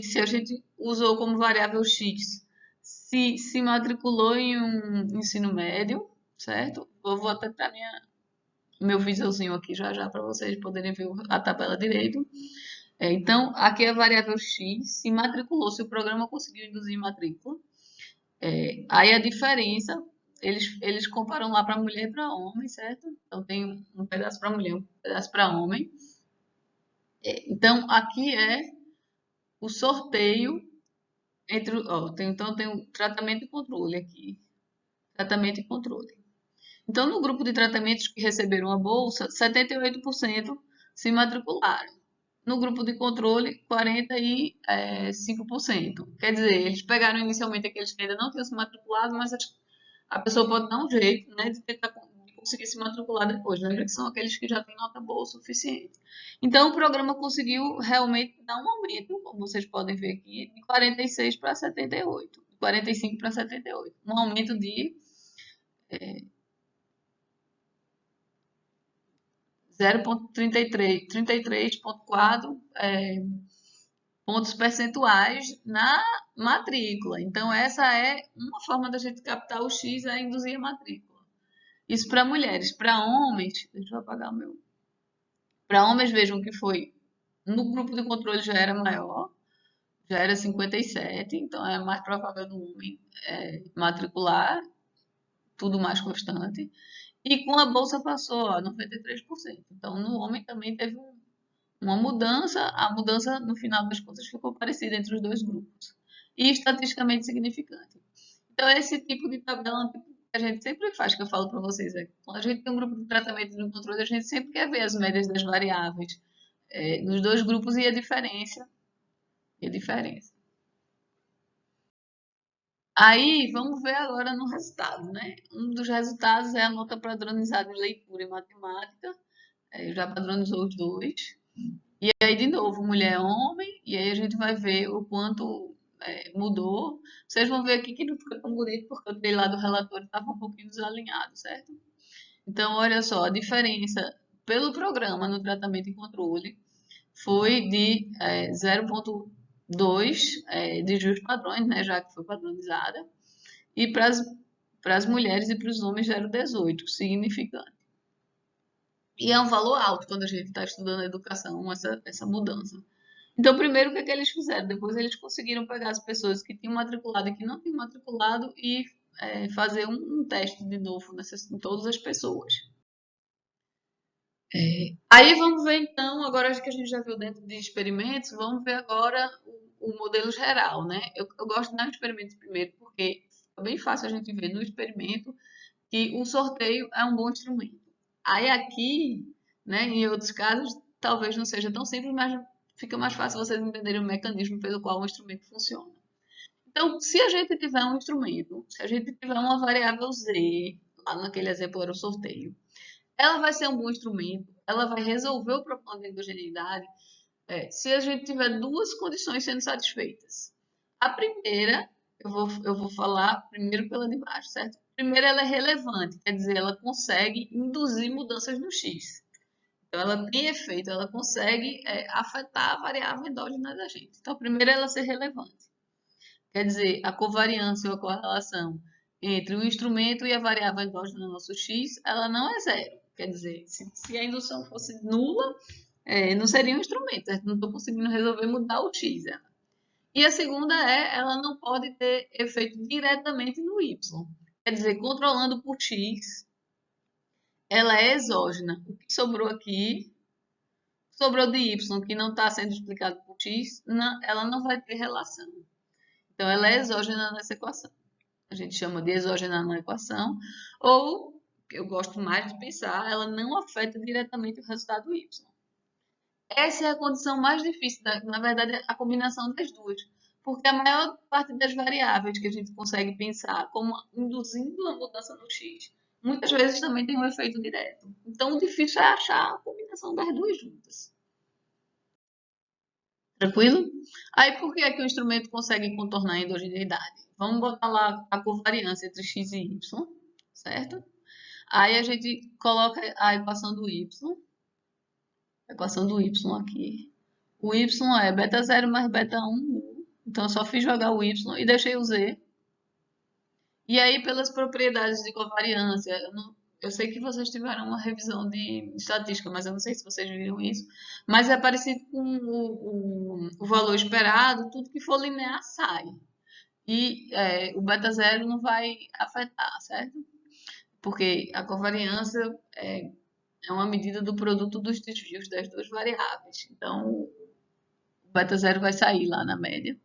Se a gente usou como variável X, se matriculou em um ensino médio, certo? Eu vou até dar meu videozinho aqui já já para vocês poderem ver a tabela direito. Então, aqui é a variável X, se matriculou, se o programa conseguiu induzir matrícula. Aí a diferença, eles comparam lá para mulher e para homem, certo? Então, tem um pedaço para mulher, um pedaço para homem. Então, aqui é o sorteio então tem o tratamento e controle aqui. Tratamento e controle. Então, no grupo de tratamentos que receberam a bolsa, 78% se matricularam. No grupo de controle, 45%. Quer dizer, eles pegaram inicialmente aqueles que ainda não tinham se matriculado, mas a pessoa pode dar um jeito, né, de conseguir se matricular depois. Lembra que são aqueles que já têm nota boa o suficiente. Então, o programa conseguiu realmente dar um aumento, como vocês podem ver aqui, de 46 para 78. 45 para 78. Um aumento de 0,33, 33,4 pontos percentuais na matrícula. Então, essa é uma forma da gente captar o X, induzir a matrícula. Isso para mulheres. Para homens, deixa eu apagar o meu. Para homens, vejam que foi no grupo de controle já era maior, já era 57, então é mais provável do homem matricular, tudo mais constante. E com a bolsa passou a 93%. Então, no homem também teve uma mudança, a mudança no final das contas ficou parecida entre os dois grupos. E estatisticamente significante. Então, esse tipo de tabela que a gente sempre faz, que eu falo para vocês, quando a gente tem um grupo de tratamento e de controle, a gente sempre quer ver as médias das variáveis nos dois grupos e a diferença. Aí, vamos ver agora no resultado, né? Um dos resultados é a nota padronizada em leitura e matemática. Já padronizou os dois. E aí, de novo, mulher e homem, e aí a gente vai ver o quanto mudou. Vocês vão ver aqui que não fica tão bonito, porque o dele lá do relatório estava um pouquinho desalinhado, certo? Então, olha só, a diferença pelo programa no tratamento e controle foi de 0,2 de juros padrões, né, já que foi padronizada, e para as mulheres e para os homens 0,18, significante. E é um valor alto quando a gente está estudando a educação, essa mudança. Então, primeiro, o que é que eles fizeram? Depois, eles conseguiram pegar as pessoas que tinham matriculado e que não tinham matriculado e fazer um teste de novo em todas as pessoas. Aí, vamos ver então, agora que a gente já viu dentro de experimentos, vamos ver agora o modelo geral, né? Eu gosto de dar experimentos primeiro, porque é bem fácil a gente ver no experimento que o sorteio é um bom instrumento. Aí aqui, né, em outros casos, talvez não seja tão simples, mas fica mais fácil vocês entenderem o mecanismo pelo qual o instrumento funciona. Então, se a gente tiver um instrumento, se a gente tiver uma variável Z, lá naquele exemplo era o sorteio, ela vai ser um bom instrumento, ela vai resolver o problema da endogeneidade se a gente tiver duas condições sendo satisfeitas. A primeira, eu vou falar primeiro pela de baixo, certo? Primeiro, ela é relevante, quer dizer, ela consegue induzir mudanças no X. Então, ela tem efeito, ela consegue afetar a variável endógena da gente. Então, primeiro, ela ser relevante. Quer dizer, a covariância ou a correlação entre o instrumento e a variável endógena do nosso X, ela não é zero. Quer dizer, se a indução fosse nula, não seria um instrumento, certo? Não estou conseguindo resolver mudar o X. E a segunda ela não pode ter efeito diretamente no Y. Quer dizer, controlando por X, ela é exógena. O que sobrou aqui, sobrou de Y, que não está sendo explicado por X, ela não vai ter relação. Então, ela é exógena nessa equação. A gente chama de exógena na equação, ou, que eu gosto mais de pensar, ela não afeta diretamente o resultado Y. Essa é a condição mais difícil, na verdade, a combinação das duas. Porque a maior parte das variáveis que a gente consegue pensar como induzindo a mudança no X, muitas vezes também tem um efeito direto. Então, o difícil é achar a combinação das duas juntas. Tranquilo? Aí, por que é que o instrumento consegue contornar a endogeneidade? Vamos botar lá a covariância entre x e y, certo? Aí a gente coloca a equação do y, aqui. O y é beta 0 mais beta 1, então eu só fiz jogar o y e deixei o z. E aí, pelas propriedades de covariância, eu sei que vocês tiveram uma revisão de estatística, mas eu não sei se vocês viram isso. Mas é parecido com o valor esperado, tudo que for linear sai. E o beta zero não vai afetar, certo? Porque a covariância é uma medida do produto dos desvios das duas variáveis. Então, o beta zero vai sair lá na média.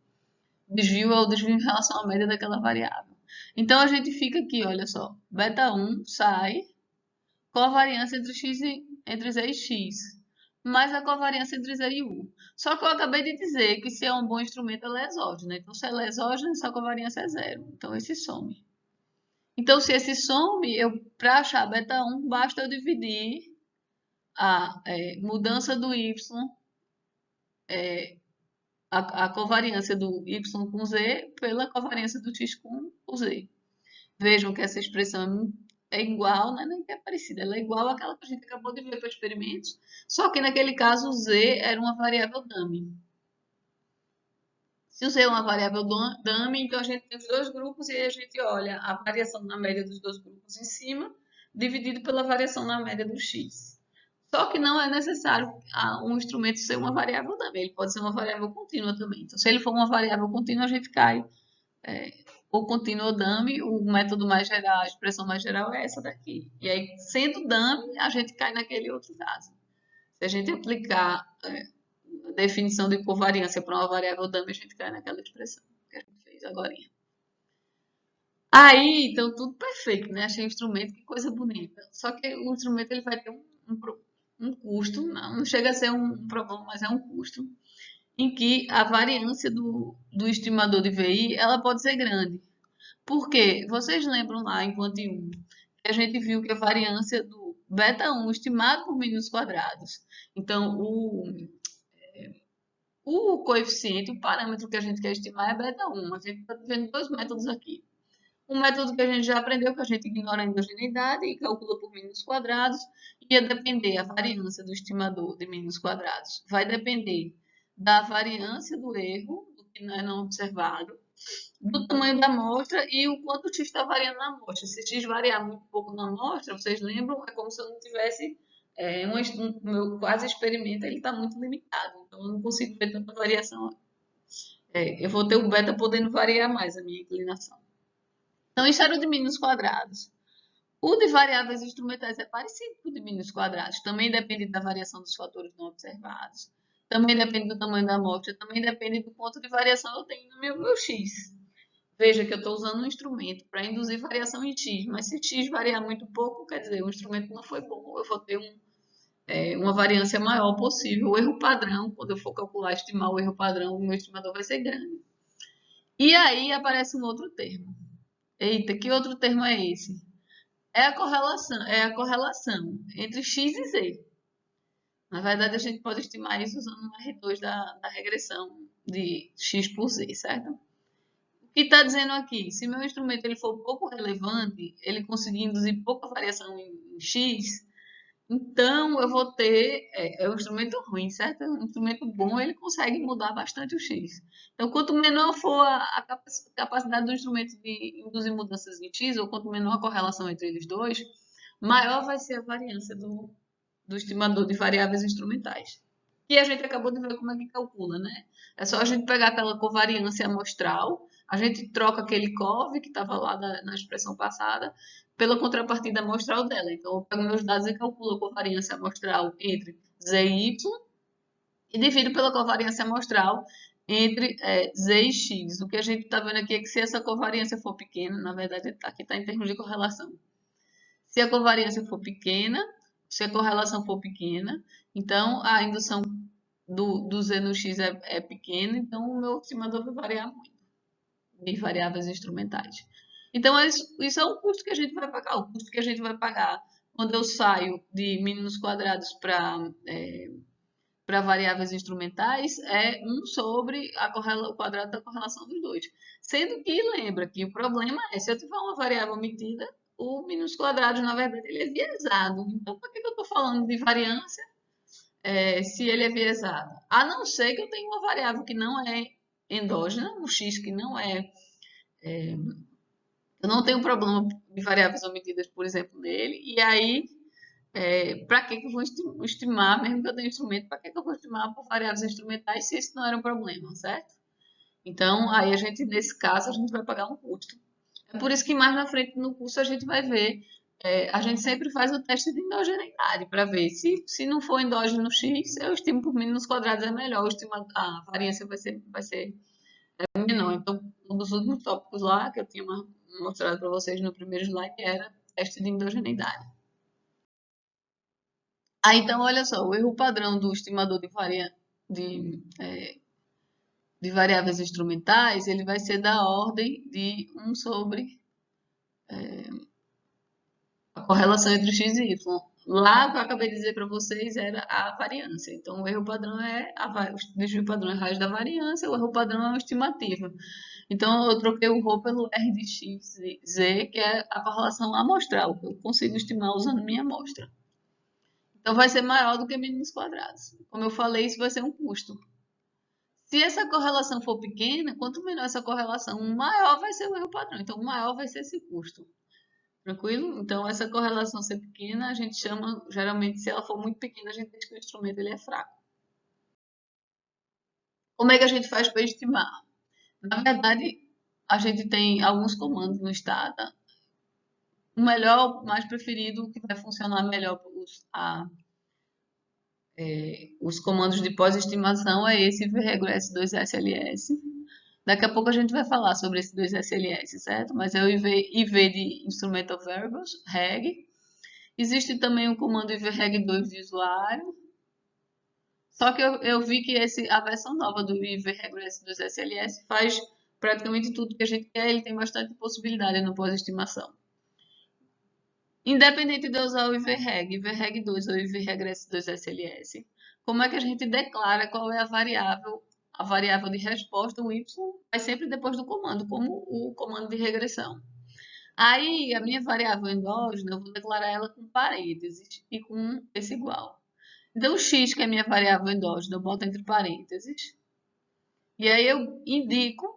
O desvio é o desvio em relação à média daquela variável. Então, a gente fica aqui, olha só. Beta 1 sai, covariância entre z e x, mais a covariância entre z e u. Só que eu acabei de dizer que se é um bom instrumento, ela é exógena. Então, se ela é exógena, essa covariância é zero. Então, esse some. Então, se esse some, para achar beta 1, basta eu dividir a mudança do y, a covariância do y com z, pela covariância do x com o z. Vejam que essa expressão é igual, né? Nem que é parecida, ela é igual àquela que a gente acabou de ver para experimentos, só que naquele caso o z era uma variável dummy. Se o z é uma variável dummy, então a gente tem os dois grupos e aí a gente olha a variação na média dos dois grupos em cima, dividido pela variação na média do x. Só que não é necessário um instrumento ser uma variável dummy, ele pode ser uma variável contínua também. Então, se ele for uma variável contínua, a gente cai ou contínua ou dummy, o método mais geral, a expressão mais geral é essa daqui. E aí, sendo dummy, a gente cai naquele outro caso. Se a gente aplicar a definição de covariância para uma variável dummy, a gente cai naquela expressão que a gente fez agora. Aí, então, tudo perfeito, né? Achei o instrumento, que coisa bonita. Só que o instrumento ele vai ter um custo, não chega a ser um problema, mas é um custo, em que a variância do estimador de VI, ela pode ser grande. Por quê? Vocês lembram lá em Quant 1 que a gente viu que a variância do beta 1 estimado por mínimos quadrados. Então, o coeficiente, o parâmetro que a gente quer estimar é beta 1. A gente está vendo dois métodos aqui. Um método que a gente já aprendeu, que a gente ignora a endogeneidade e calcula por mínimos quadrados, ia depender a variância do estimador de mínimos quadrados. Vai depender da variância do erro, do que não é não observado, do tamanho da amostra e o quanto o x está variando na amostra. Se x variar muito pouco na amostra, vocês lembram, é como se eu não tivesse o meu quase experimento, ele está muito limitado, então eu não consigo ver tanta variação. Eu vou ter o beta podendo variar mais a minha inclinação. Então, isso era o de mínimos quadrados. O de variáveis instrumentais é parecido com o de mínimos quadrados. Também depende da variação dos fatores não observados. Também depende do tamanho da amostra. Também depende do quanto de variação eu tenho no meu x. Veja que eu estou usando um instrumento para induzir variação em x. Mas se x variar muito pouco, quer dizer, o instrumento não foi bom. Eu vou ter uma variância maior possível. O erro padrão, quando eu for calcular, estimar o erro padrão, o meu estimador vai ser grande. E aí aparece um outro termo. Eita, que outro termo é esse? É a correlação entre x e z. Na verdade, a gente pode estimar isso usando um R2 da regressão de x por z, certo? O que está dizendo aqui? Se meu instrumento ele for pouco relevante, ele conseguir induzir pouca variação em x, então eu vou ter. É um instrumento ruim, certo? Um instrumento bom, ele consegue mudar bastante o x. Então, quanto menor for a capacidade do instrumento de induzir mudanças em x, ou quanto menor a correlação entre eles dois, maior vai ser a variância do estimador de variáveis instrumentais. E a gente acabou de ver como é que calcula, né? É só a gente pegar aquela covariância amostral, a gente troca aquele cov que estava lá na expressão passada pela contrapartida amostral dela. Então, eu pego meus dados e calculo a covariância amostral entre z e y e divido pela covariância amostral entre z e x. O que a gente está vendo aqui é que se essa covariância for pequena, na verdade aqui está em termos de correlação. Se a covariância for pequena, se a correlação for pequena, então a indução do Z no X é pequena, então o meu estimador vai variar muito de variáveis instrumentais. Então, isso é o custo que a gente vai pagar. O custo que a gente vai pagar quando eu saio de mínimos quadrados para variáveis instrumentais é 1 sobre o quadrado da correlação dos dois. Sendo que, lembra que o problema é, se eu tiver uma variável omitida, o mínimos quadrados, na verdade, ele é viesado. Então, por que eu estou falando de variância se ele é viesado? A não ser que eu tenha uma variável que não é endógena, um x que não é... Eu não tenho problema de variáveis omitidas, por exemplo, nele, e aí para que eu vou estimar, mesmo que eu tenha instrumento, para que eu vou estimar por variáveis instrumentais se isso não era um problema, certo? Então, aí a gente, nesse caso, a gente vai pagar um custo. É por isso que mais na frente no curso a gente vai ver, a gente sempre faz o teste de endogeneidade para ver se não for endógeno X, eu estimo por mínimos quadrados é melhor, a variância vai ser menor. Então, um dos últimos tópicos lá que eu tinha mostrado para vocês no primeiro slide era teste de endogeneidade. Então, olha só, o erro padrão do estimador de variáveis instrumentais, ele vai ser da ordem de 1 sobre a correlação entre x e y. Lá, o que eu acabei de dizer para vocês era a variância. Então, o erro padrão o desvio padrão é a raiz da variância, o erro padrão é uma estimativa. Então, eu troquei o ρ pelo r de x e z, que é a correlação amostral, que eu consigo estimar usando minha amostra. Então, vai ser maior do que mínimos quadrados. Como eu falei, isso vai ser um custo. Se essa correlação for pequena, quanto menor essa correlação, maior vai ser o erro padrão. Então, maior vai ser esse custo. Tranquilo? Então, essa correlação ser pequena, a gente chama, geralmente, se ela for muito pequena, a gente diz que o instrumento ele é fraco. Como é que a gente faz para estimar? Na verdade, a gente tem alguns comandos no Stata. O melhor, mais preferido, o que vai funcionar melhor os comandos de pós-estimação é esse vregres2sls. Daqui a pouco a gente vai falar sobre esse 2SLS, certo? Mas é o IV de Instrumental Variables, reg. Existe também o comando ivreg2 de usuário. Só que eu vi que a versão nova do ivreg2SLS faz praticamente tudo que a gente quer. Ele tem bastante possibilidade no pós-estimação. Independente de eu usar o ivreg2 ou ivreg2SLS, como é que a gente declara qual é a variável de resposta, o y, vai sempre depois do comando, como o comando de regressão. Aí, a minha variável endógena, eu vou declarar ela com parênteses e com esse igual. Então, o x, que é a minha variável endógena, eu boto entre parênteses. E aí eu indico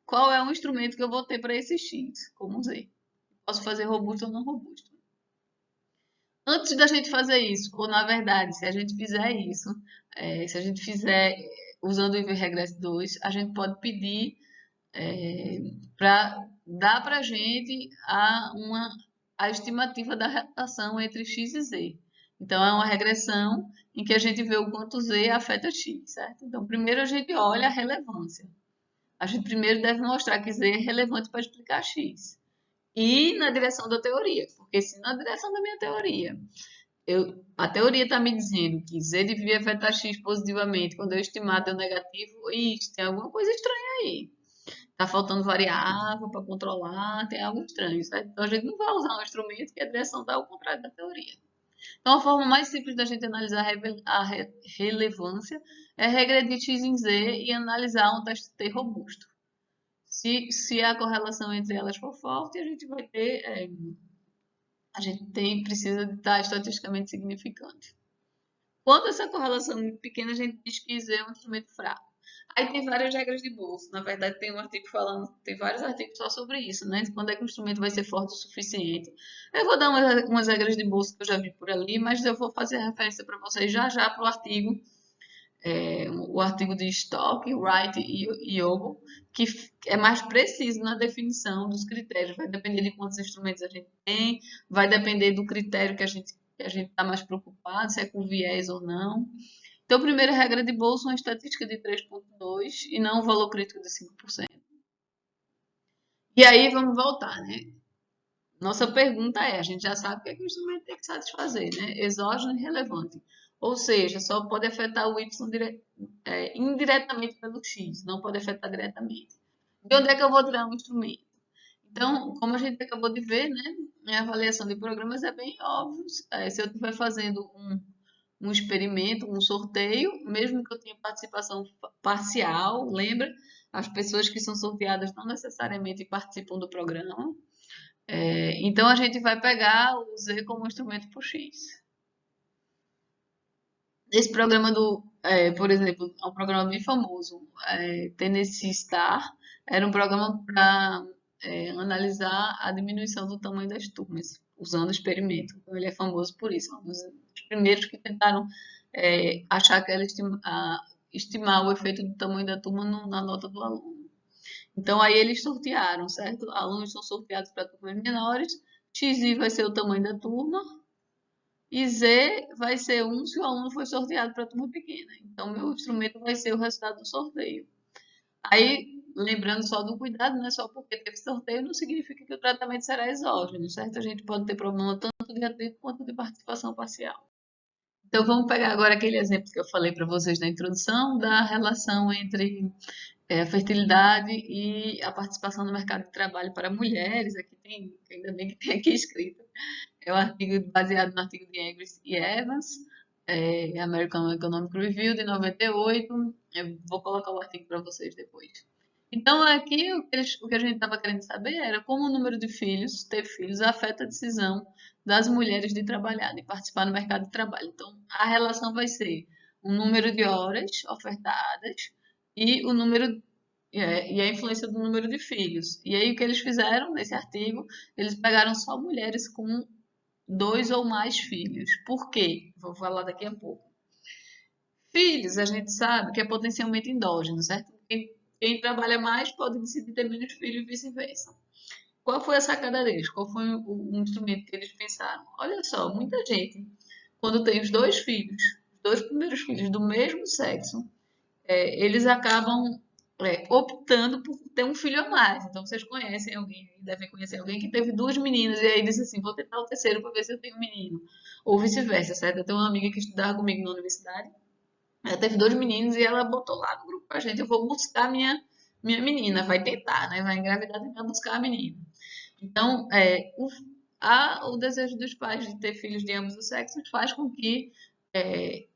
qual é o instrumento que eu vou ter para esse x, como z. Posso fazer robusto ou não robusto. Antes da gente fazer isso, ou na verdade, se a gente fizer isso, se a gente fizer usando o IV-Regress 2, a gente pode pedir para dar para a gente a estimativa da relação entre x e z. Então, é uma regressão em que a gente vê o quanto z afeta x, certo? Então, primeiro a gente olha a relevância. A gente primeiro deve mostrar que z é relevante para explicar x. E na direção da teoria, porque se na direção da minha teoria a teoria está me dizendo que Z devia afetar X positivamente quando eu estimar deu negativo. Ixi, tem alguma coisa estranha aí. Tá faltando variável para controlar, tem algo estranho, certo? Então a gente não vai usar um instrumento que a direção dá ao contrário da teoria. Então, a forma mais simples da gente analisar a relevância é regredir x em z e analisar um teste T robusto. Se a correlação entre elas for forte, a gente vai ter, precisa de estar estatisticamente significante. Quando essa correlação é muito pequena, a gente diz que Z é um instrumento fraco. Aí tem várias regras de bolsa. Na verdade, tem um artigo falando, tem vários artigos só sobre isso, né? Quando é que o instrumento vai ser forte o suficiente. Eu vou dar umas regras de bolsa que eu já vi por ali, mas eu vou fazer referência para vocês já já para o artigo de Stock, Wright e Yogo, que é mais preciso na definição dos critérios. Vai depender de quantos instrumentos a gente tem, vai depender do critério que a gente está mais preocupado, se é com viés ou não. Então, primeira regra de bolsa, uma estatística de 3,2 e não um valor crítico de 5%. E aí, vamos voltar, né? Nossa pergunta é, a gente já sabe o que é que o instrumento tem que satisfazer, né? Exógeno e relevante. Ou seja, só pode afetar o Y indiretamente pelo X, não pode afetar diretamente. De onde é que eu vou tirar um instrumento? Então, como a gente acabou de ver, né? A avaliação de programas é bem óbvio. Se eu estiver fazendo um experimento, um sorteio, mesmo que eu tenha participação parcial, lembra? As pessoas que são sorteadas não necessariamente participam do programa. Então a gente vai pegar o Z como instrumento para o X. Esse programa por exemplo, é um programa bem famoso, Tennessee Star, era um programa para analisar a diminuição do tamanho das turmas, usando experimento. Então ele é famoso por isso, um dos primeiros que tentaram achar que estimar o efeito do tamanho da turma na nota do aluno. Então aí eles sortearam, certo? Alunos são sorteados para turmas menores, XI vai ser o tamanho da turma, e Z vai ser 1 se o aluno foi sorteado para a turma pequena. Então, meu instrumento vai ser o resultado do sorteio. Aí, lembrando só do cuidado, não é só porque teve sorteio, não significa que o tratamento será exógeno, certo? A gente pode ter problema tanto de atrito quanto de participação parcial. Então, vamos pegar agora aquele exemplo que eu falei para vocês na introdução, da relação entre a fertilidade e a participação no mercado de trabalho para mulheres. Aqui tem, ainda bem que tem aqui escrito. É um artigo baseado no artigo de Egris e Evans, American Economic Review, de 98. Eu vou colocar o artigo para vocês depois. Então, aqui o que a gente estava querendo saber era como o número de filhos, ter filhos, afeta a decisão das mulheres de trabalhar, de participar no mercado de trabalho. Então, a relação vai ser o número de horas ofertadas e o número e a influência do número de filhos. E aí o que eles fizeram nesse artigo, eles pegaram só mulheres com 2 ou mais filhos. Por quê? Vou falar daqui a pouco. Filhos, a gente sabe que é potencialmente endógeno, certo? Quem trabalha mais pode decidir ter menos filhos e vice-versa. Qual foi a sacada deles? Qual foi o instrumento que eles pensaram? Olha só, muita gente, quando tem os dois filhos, os dois primeiros filhos do mesmo sexo, eles acabam optando por ter um filho a mais. Então, vocês conhecem alguém, devem conhecer alguém que teve duas meninas e aí disse assim, vou tentar o terceiro para ver se eu tenho um menino. Ou vice-versa, certo? Eu tenho uma amiga que estudava comigo na universidade, ela teve dois meninos e ela botou lá no grupo pra gente, eu vou buscar minha menina, vai tentar, né? Vai engravidar, tentar buscar a menina. Então, o desejo dos pais de ter filhos de ambos os sexos faz com que é,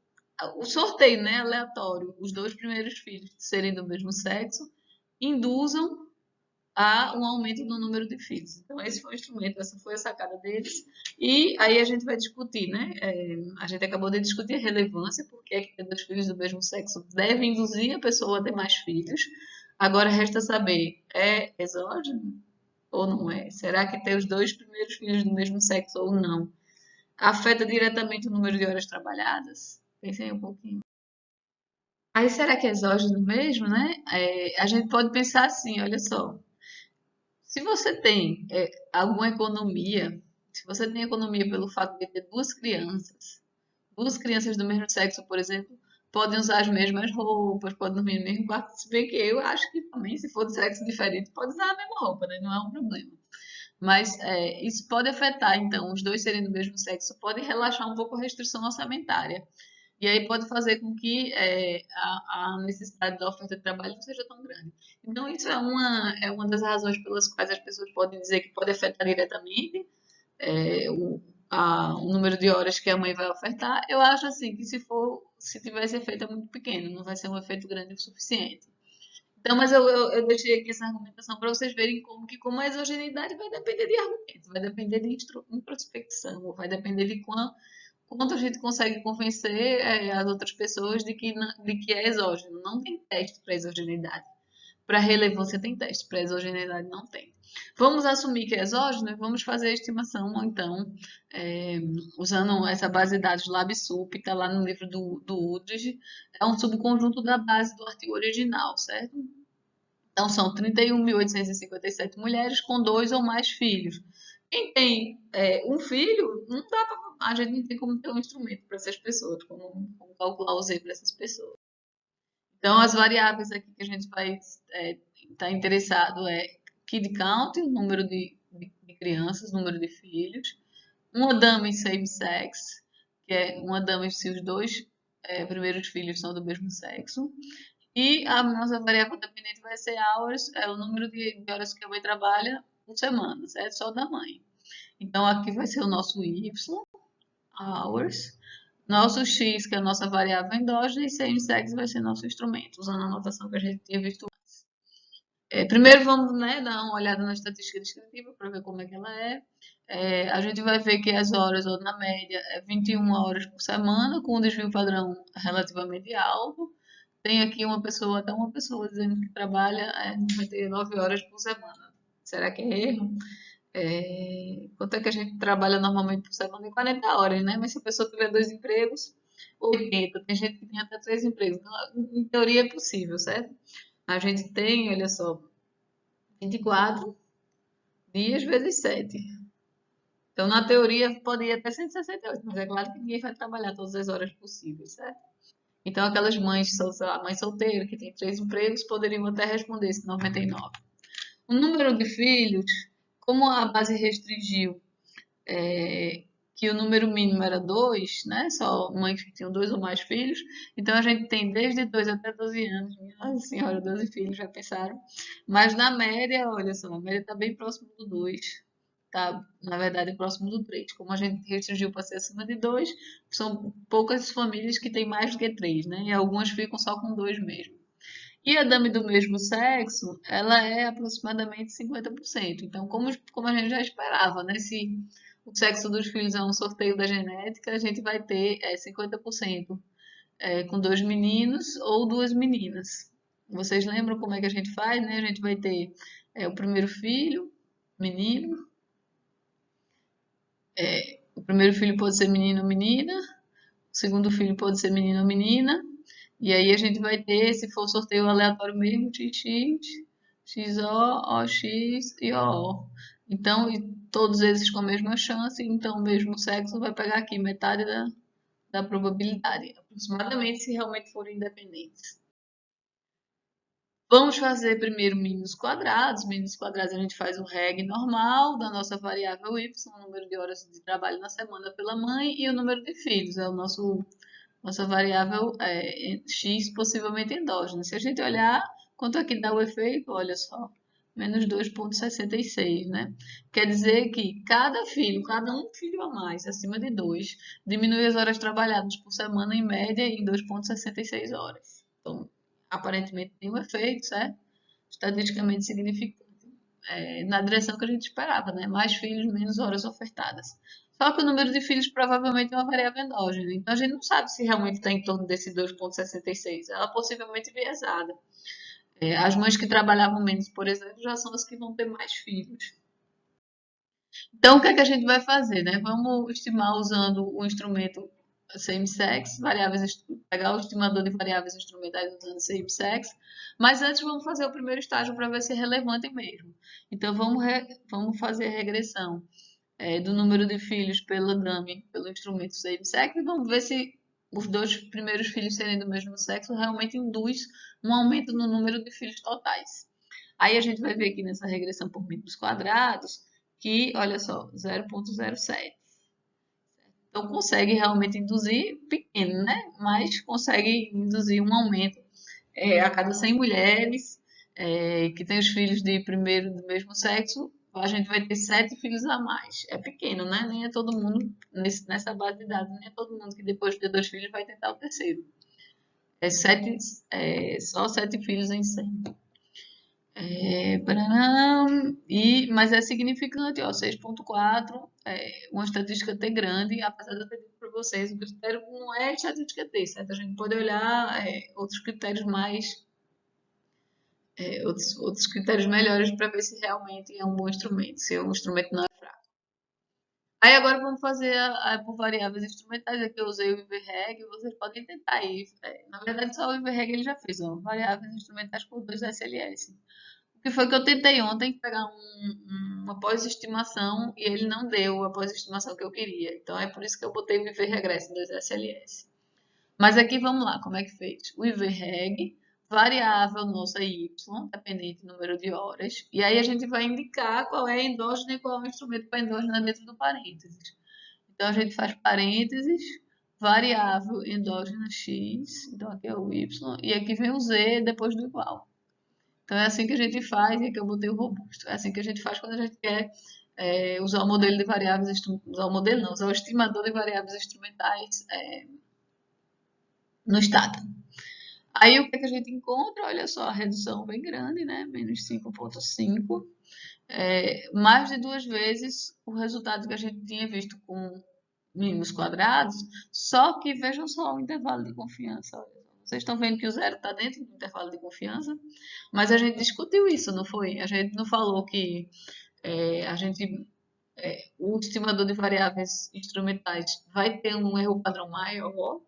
o sorteio, né, aleatório, os dois primeiros filhos serem do mesmo sexo, induzam a um aumento no número de filhos. Então, esse foi o instrumento, essa foi a sacada deles. E aí a gente vai discutir, né? A gente acabou de discutir a relevância, porque é que ter dois filhos do mesmo sexo deve induzir a pessoa a ter mais filhos. Agora resta saber, é exógeno ou não é? Será que ter os dois primeiros filhos do mesmo sexo ou não afeta diretamente o número de horas trabalhadas? Pensei um pouquinho. Aí será que é exógeno mesmo, né? A gente pode pensar assim, olha só. Se você tem alguma economia, se você tem economia pelo fato de ter duas crianças do mesmo sexo, por exemplo, podem usar as mesmas roupas, podem dormir no mesmo quarto, se bem que eu acho que também, se for de sexo diferente, pode usar a mesma roupa, né? Não é um problema. Mas isso pode afetar, então, os dois serem do mesmo sexo, pode relaxar um pouco a restrição orçamentária. E aí pode fazer com que a necessidade da oferta de trabalho não seja tão grande. Então, isso é uma das razões pelas quais as pessoas podem dizer que pode afetar diretamente é, o, o número de horas que a mãe vai ofertar, eu acho assim que se tiver esse efeito é muito pequeno, não vai ser um efeito grande o suficiente. Então, mas eu deixei aqui essa argumentação para vocês verem como a exogeneidade vai depender de argumentos, vai depender de introspecção, vai depender de quanto a gente consegue convencer as outras pessoas de que é exógeno. Não tem teste para exogeneidade. Para relevância tem teste, para exogeneidade não tem. Vamos assumir que é exógeno e vamos fazer a estimação, então, é, usando essa base de dados LabSup, está lá no livro do Udrich, é um subconjunto da base do artigo original, certo? Então, são 31.857 mulheres com 2 ou mais filhos. Quem tem um filho, não dá pra, a gente não tem como ter um instrumento para essas pessoas, como calcular o Z para essas pessoas. Então, as variáveis aqui que a gente vai estar interessado é kid count, o número de crianças, número de filhos, uma dummy same sex, que é uma dummy se os dois primeiros filhos são do mesmo sexo, e a nossa variável dependente vai ser hours, é o número de horas que a mãe trabalha por semana, certo? Só da mãe. Então, aqui vai ser o nosso y, hours, nosso x, que é a nossa variável endógena, e same-sex vai ser nosso instrumento, usando a notação que a gente tinha visto antes. Primeiro vamos, né, dar uma olhada na estatística descritiva para ver como é que ela é. A gente vai ver que as horas, ou na média, é 21 horas por semana, com um desvio padrão relativamente alto. Tem aqui até uma pessoa dizendo que trabalha 99 horas por semana. Será que é erro? Quanto é que a gente trabalha normalmente por semana? 40 horas, né? Mas se a pessoa tiver 2 empregos, 80. Tem gente que tem até 3 empregos. Então, em teoria é possível, certo? A gente tem, olha só, 24 dias vezes 7. Então, na teoria, pode ir até 168, mas é claro que ninguém vai trabalhar todas as horas possíveis, certo? Então, aquelas mães, sei lá, mãe solteira que tem 3 empregos, poderiam até responder esse 99. O número de filhos, como a base restringiu que o número mínimo era 2, né? Só mães que tinham 2 ou mais filhos. Então a gente tem desde 2 até 12 anos. Minha senhora, 12 filhos, já pensaram? Mas na média, olha só, a média está bem próximo do 2. Tá, na verdade, próximo do 3. Como a gente restringiu para ser acima de 2, são poucas famílias que têm mais do que 3, né? E algumas ficam só com 2 mesmo. E a dame do mesmo sexo, ela é aproximadamente 50%. Então, como a gente já esperava, né? Se o sexo dos filhos é um sorteio da genética, a gente vai ter 50% com 2 meninos ou 2 meninas. Vocês lembram como é que a gente faz, né? A gente vai ter o primeiro filho, menino. O primeiro filho pode ser menino ou menina. O segundo filho pode ser menino ou menina. E aí a gente vai ter, se for sorteio aleatório mesmo, XX, XO, OX e OO. Então, e todos esses com a mesma chance, então o mesmo sexo vai pegar aqui metade da probabilidade, aproximadamente, se realmente forem independentes. Vamos fazer primeiro mínimos quadrados. Mínimos quadrados a gente faz o reg normal da nossa variável y, o número de horas de trabalho na semana pela mãe, e o número de filhos, é o nossa variável x possivelmente endógena. Se a gente olhar quanto aqui dá o efeito, olha só, menos 2,66, né? Quer dizer que cada um filho a mais, acima de 2, diminui as horas trabalhadas por semana em média em 2,66 horas. Então, aparentemente tem um efeito, certo? Estatisticamente significante. Na direção que a gente esperava, né? Mais filhos, menos horas ofertadas. Só que o número de filhos provavelmente é uma variável endógena. Então a gente não sabe se realmente está em torno desse 2,66. Ela é possivelmente enviesada. As mães que trabalhavam menos, por exemplo, já são as que vão ter mais filhos. Então, o que é que a gente vai fazer, né? Vamos estimar usando o instrumento same-sex, pegar o estimador de variáveis instrumentais usando same-sex, mas antes vamos fazer o primeiro estágio para ver se é relevante mesmo. Então, vamos fazer a regressão do número de filhos pela dummy, pelo instrumento same-sex, e vamos ver se os 2 primeiros filhos serem do mesmo sexo realmente induz um aumento no número de filhos totais. Aí a gente vai ver aqui nessa regressão por metros quadrados que, olha só, 0,07. Então consegue realmente induzir, pequeno, né? Mas consegue induzir um aumento a cada 100 mulheres que têm os filhos de primeiro do mesmo sexo, a gente vai ter 7 filhos a mais. É pequeno, né? Nem é todo mundo, nessa base de dados, nem é todo mundo que depois de ter 2 filhos vai tentar o terceiro. É, só 7 filhos em 100. Mas é significante, ó, 6,4, uma estatística T grande, apesar de eu ter dito para vocês, o critério não é estatística T, certo? A gente pode olhar outros critérios outros critérios melhores para ver se realmente é um bom instrumento, se o instrumento não é fraco. Aí agora vamos fazer por variáveis instrumentais, aqui eu usei o IVREG, vocês podem tentar aí. Na verdade, só o IVREG ele já fez, ó, variáveis instrumentais por 2 SLS. O que foi que eu tentei ontem pegar uma pós-estimação e ele não deu a pós-estimação que eu queria. Então é por isso que eu botei o IV regresso 2 SLS. Mas aqui vamos lá, como é que fez? O IVREG, variável nossa y, dependente do número de horas, e aí a gente vai indicar qual é a endógena e qual é o instrumento para endógena dentro do parênteses. Então a gente faz parênteses, variável endógena x, então aqui é o y, e aqui vem o z depois do igual. Então é assim que a gente faz, e aqui eu botei o robusto. É assim que a gente faz quando a gente quer usar o modelo de variáveis, usar o modelo não, usar o estimador de variáveis instrumentais no Stata. Aí o que, a gente encontra? Olha só, a redução bem grande, né? Menos 5,5. Mais de 2 vezes o resultado que a gente tinha visto com mínimos quadrados, só que vejam só o intervalo de confiança. Olha. Vocês estão vendo que o zero está dentro do intervalo de confiança, mas a gente discutiu isso, não foi? A gente não falou que o estimador de variáveis instrumentais vai ter um erro padrão maior,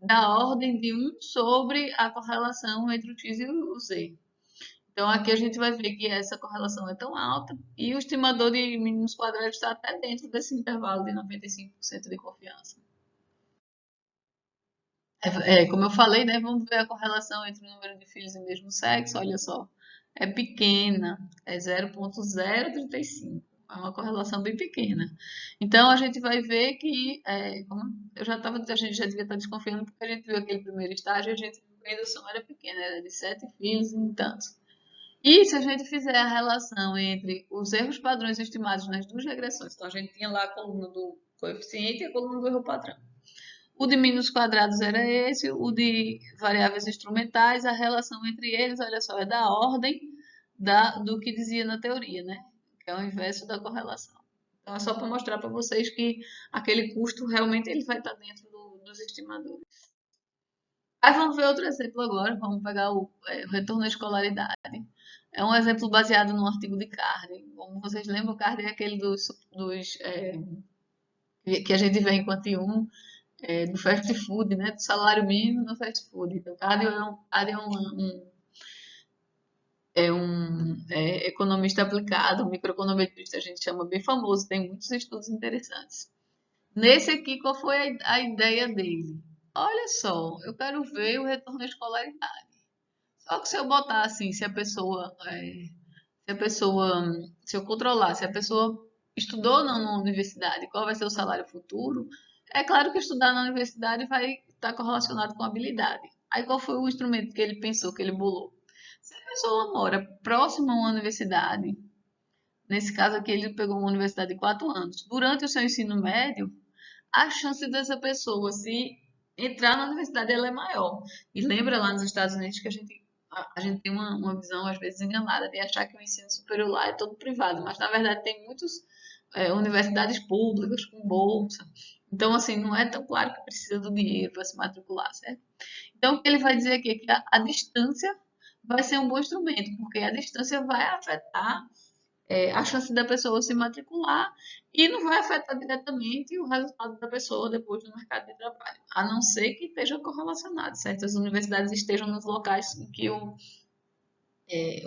da ordem de 1 sobre a correlação entre o x e o z. Então, aqui a gente vai ver que essa correlação é tão alta e o estimador de mínimos quadrados está até dentro desse intervalo de 95% de confiança. Como eu falei, né? Vamos ver a correlação entre o número de filhos e mesmo sexo. Olha só, é pequena, é 0,035. É uma correlação bem pequena. Então, a gente vai ver que, como a gente já devia estar desconfiando, porque a gente viu aquele primeiro estágio, a gente viu que a indução era pequena, era de 7 filhos e tantos. E se a gente fizer a relação entre os erros padrões estimados nas duas regressões, então a gente tinha lá a coluna do coeficiente e a coluna do erro padrão. O de mínimos quadrados era esse, o de variáveis instrumentais, a relação entre eles, olha só, é da ordem do que dizia na teoria, né? Que é o inverso da correlação. Então é só para mostrar para vocês que aquele custo realmente ele vai estar dentro dos estimadores. Aí vamos ver outro exemplo agora, vamos pegar o retorno à escolaridade. É um exemplo baseado num artigo de Carden. Como vocês lembram, Carden é aquele que a gente vê enquanto um do fast food, né? Do salário mínimo no fast food. Então, Carden é um economista aplicado, um microeconometrista, a gente chama bem famoso, tem muitos estudos interessantes. Nesse aqui, qual foi a ideia dele? Olha só, eu quero ver o retorno à escolaridade. Só que se eu botar assim, se eu controlar, se a pessoa estudou ou não na universidade, qual vai ser o salário futuro, é claro que estudar na universidade vai estar correlacionado com habilidade. Aí qual foi o instrumento que ele pensou, que ele bolou? Se a pessoa mora próxima a uma universidade, nesse caso aqui ele pegou uma universidade de 4 anos, durante o seu ensino médio, a chance dessa pessoa se entrar na universidade ela é maior. E lembra lá nos Estados Unidos que a gente tem uma visão às vezes enganada de achar que o ensino superior lá é todo privado, mas na verdade tem muitas universidades públicas com bolsa. Então, assim, não é tão claro que precisa do dinheiro para se matricular, certo? Então, o que ele vai dizer aqui é que a distância vai ser um bom instrumento, porque a distância vai afetar a chance da pessoa se matricular e não vai afetar diretamente o resultado da pessoa depois no mercado de trabalho, a não ser que esteja correlacionado, certas universidades estejam nos locais em que o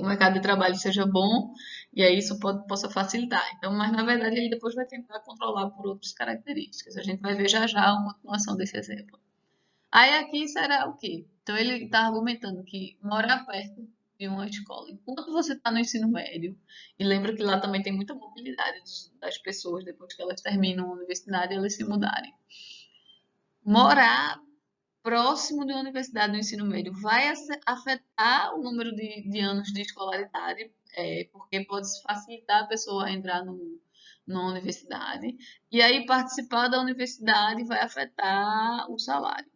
mercado de trabalho seja bom e aí isso possa facilitar. Então, mas na verdade ele depois vai tentar controlar por outras características. A gente vai ver já já uma continuação desse exemplo. Aí aqui será o quê? Então ele está argumentando que morar perto de uma escola, enquanto você está no ensino médio, e lembra que lá também tem muita mobilidade das pessoas depois que elas terminam a universidade, elas se mudarem. Morar próximo de uma universidade do ensino médio vai afetar o número de anos de escolaridade, porque pode facilitar a pessoa a entrar na universidade. E aí, participar da universidade vai afetar o salário.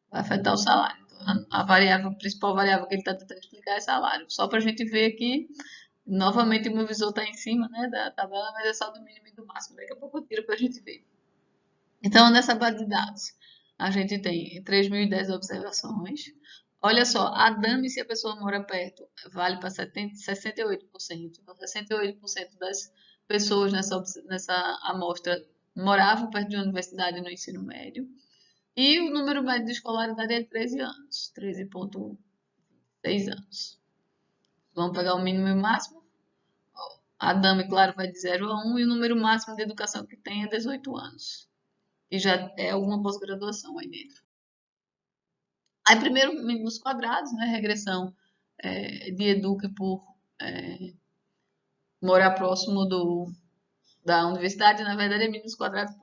Vai afetar o salário. Então, a principal variável que ele está tentando explicar é salário. Só para a gente ver aqui, novamente o meu visor está em cima, né, da tabela, mas é só do mínimo e do máximo. Daqui a pouco eu tiro para a gente ver. Então, nessa base de dados, a gente tem 3.010 observações. Olha só, a DAMI, se a pessoa mora perto, vale para 68%. Então, 68% das pessoas nessa amostra moravam perto de uma universidade no ensino médio. E o número médio de escolaridade é 13 anos, 13,6 anos. Vamos pegar o mínimo e o máximo. A DAMI, claro, vai de 0 a 1 e o número máximo de educação que tem é 18 anos. E já é alguma pós-graduação aí dentro. Aí primeiro mínimos quadrados, né? Regressão de Eduque por morar próximo da universidade, na verdade é mínimos quadrados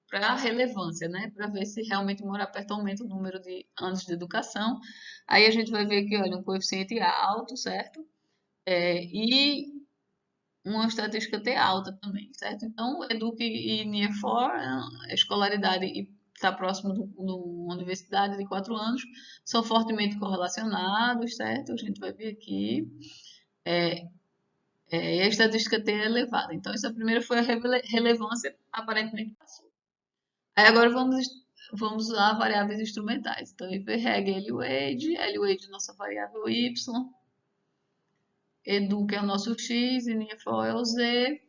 para relevância, né? Para ver se realmente morar perto aumenta o número de anos de educação. Aí a gente vai ver aqui, olha, um coeficiente alto, certo? E uma estatística T alta também, certo? Então, Eduque e NIE4, a escolaridade e está próximo de uma universidade de 4 anos, são fortemente correlacionados, certo? A gente vai ver aqui. E a estatística T é elevada. Então, essa primeira foi a relevância, aparentemente passou. Aí agora vamos a variáveis instrumentais. Então, IPREG, LWAGE, LWAGE nossa variável Y, Eduque é o nosso X, e NIE4 é o Z.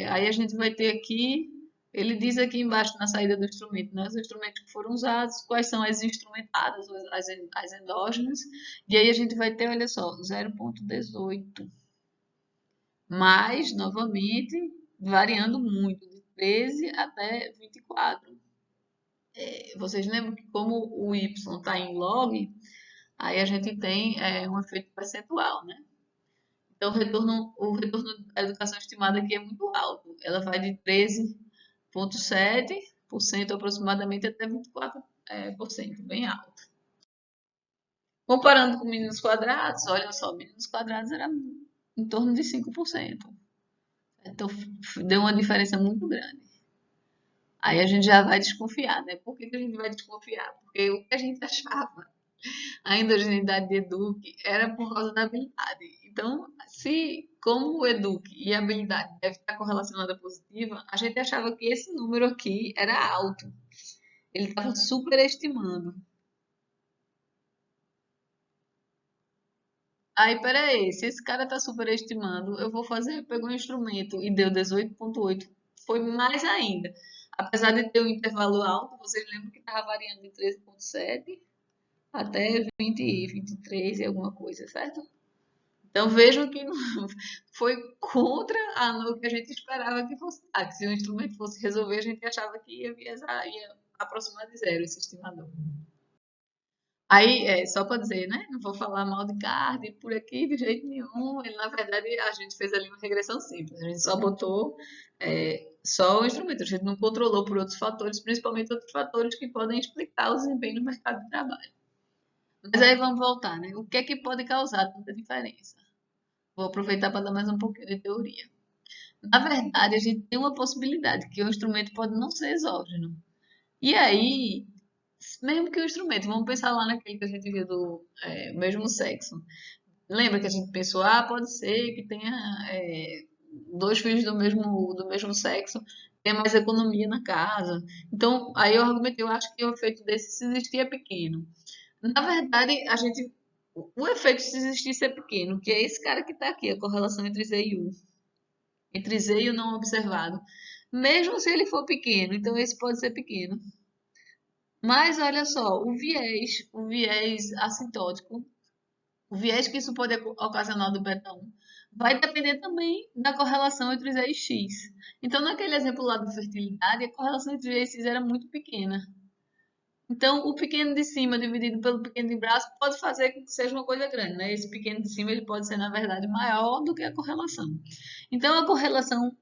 Aí a gente vai ter aqui, ele diz aqui embaixo na saída do instrumento, né, os instrumentos que foram usados, quais são as instrumentadas, as endógenas, e aí a gente vai ter, olha só, 0,18, mas, novamente, variando muito, de 13 até 24. Vocês lembram que como o Y está em log, aí a gente tem um efeito percentual, né? Então, o retorno da educação estimada aqui é muito alto. Ela vai de 13,7% aproximadamente até 24%, bem alto. Comparando com meninos quadrados, olha só, meninos quadrados era em torno de 5%. Então, deu uma diferença muito grande. Aí a gente já vai desconfiar, né? Por que a gente vai desconfiar? Porque o que a gente achava a endogeneidade de Eduque era por causa da habilidade. Então, como o Eduque e a habilidade deve estar correlacionada positiva, a gente achava que esse número aqui era alto. Ele estava superestimando. Aí, peraí, se esse cara está superestimando, eu vou fazer, pegou um instrumento e deu 18,8, foi mais ainda. Apesar de ter um intervalo alto, vocês lembram que estava variando de 13,7 até 20, 23 e alguma coisa, certo? Então vejam que foi contra o que a gente esperava que fosse. Que se o instrumento fosse resolver, a gente achava que ia aproximar de zero esse estimador. Aí, só para dizer, né? Não vou falar mal de card por aqui de jeito nenhum. Ele, na verdade, a gente fez ali uma regressão simples. A gente só botou só o instrumento. A gente não controlou por outros fatores, principalmente outros fatores que podem explicar o desempenho no mercado de trabalho. Mas aí vamos voltar, né? O que é que pode causar tanta diferença? Vou aproveitar para dar mais um pouquinho de teoria. Na verdade, a gente tem uma possibilidade que o instrumento pode não ser exógeno. E aí, mesmo que o instrumento, vamos pensar lá naquele que a gente viu do mesmo sexo. Lembra que a gente pensou, pode ser que tenha dois filhos do mesmo sexo, tenha mais economia na casa. Então, aí eu argumentei, eu acho que o efeito desse, se existir, é pequeno. Na verdade, o efeito se existisse é pequeno, que é esse cara que está aqui, a correlação entre Z e U. Entre Z e o não observado. Mesmo se ele for pequeno, então esse pode ser pequeno. Mas olha só, o viés assintótico, o viés que isso pode ocasionar do beta 1, vai depender também da correlação entre Z e X. Então, naquele exemplo lá da fertilidade, a correlação entre Z e X era muito pequena. Então, o pequeno de cima dividido pelo pequeno de braço pode fazer com que seja uma coisa grande, né? Esse pequeno de cima ele pode ser, na verdade, maior do que a correlação. Então, a correlação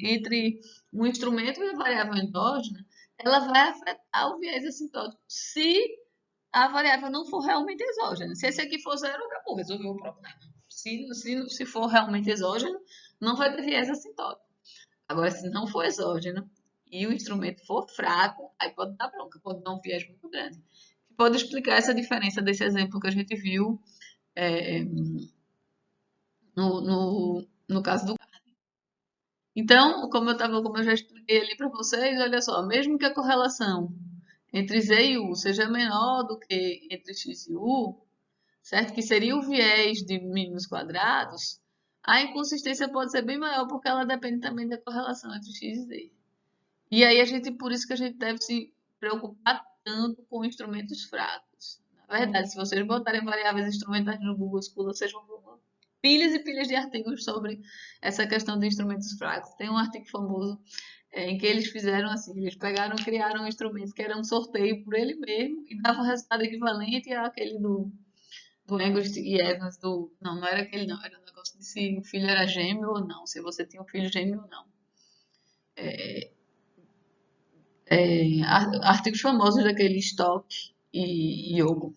entre um instrumento e a variável endógena, ela vai afetar o viés assintótico se a variável não for realmente exógena. Se esse aqui for zero, acabou, resolveu o problema. Se for realmente exógeno, não vai ter viés assintótico. Agora, se não for exógeno e o instrumento for fraco, aí pode dar bronca, pode dar um viés muito grande. Pode explicar essa diferença desse exemplo que a gente viu é, no caso do. Então, como eu já expliquei ali para vocês, olha só, mesmo que a correlação entre Z e U seja menor do que entre X e U, certo? Que seria o viés de mínimos quadrados, a inconsistência pode ser bem maior porque ela depende também da correlação entre X e Z. E aí por isso que a gente deve se preocupar tanto com instrumentos fracos. Na verdade, se vocês botarem variáveis instrumentais no Google School, vocês vão ver pilhas e pilhas de artigos sobre essa questão de instrumentos fracos. Tem um artigo famoso em que eles fizeram assim, eles criaram um instrumento que era um sorteio por ele mesmo e dava um resultado equivalente àquele do Angus e Evans não era aquele não, era um negócio de se o filho era gêmeo ou não, se você tinha um filho gêmeo ou não. Artigos famosos daquele Stock e Yogo.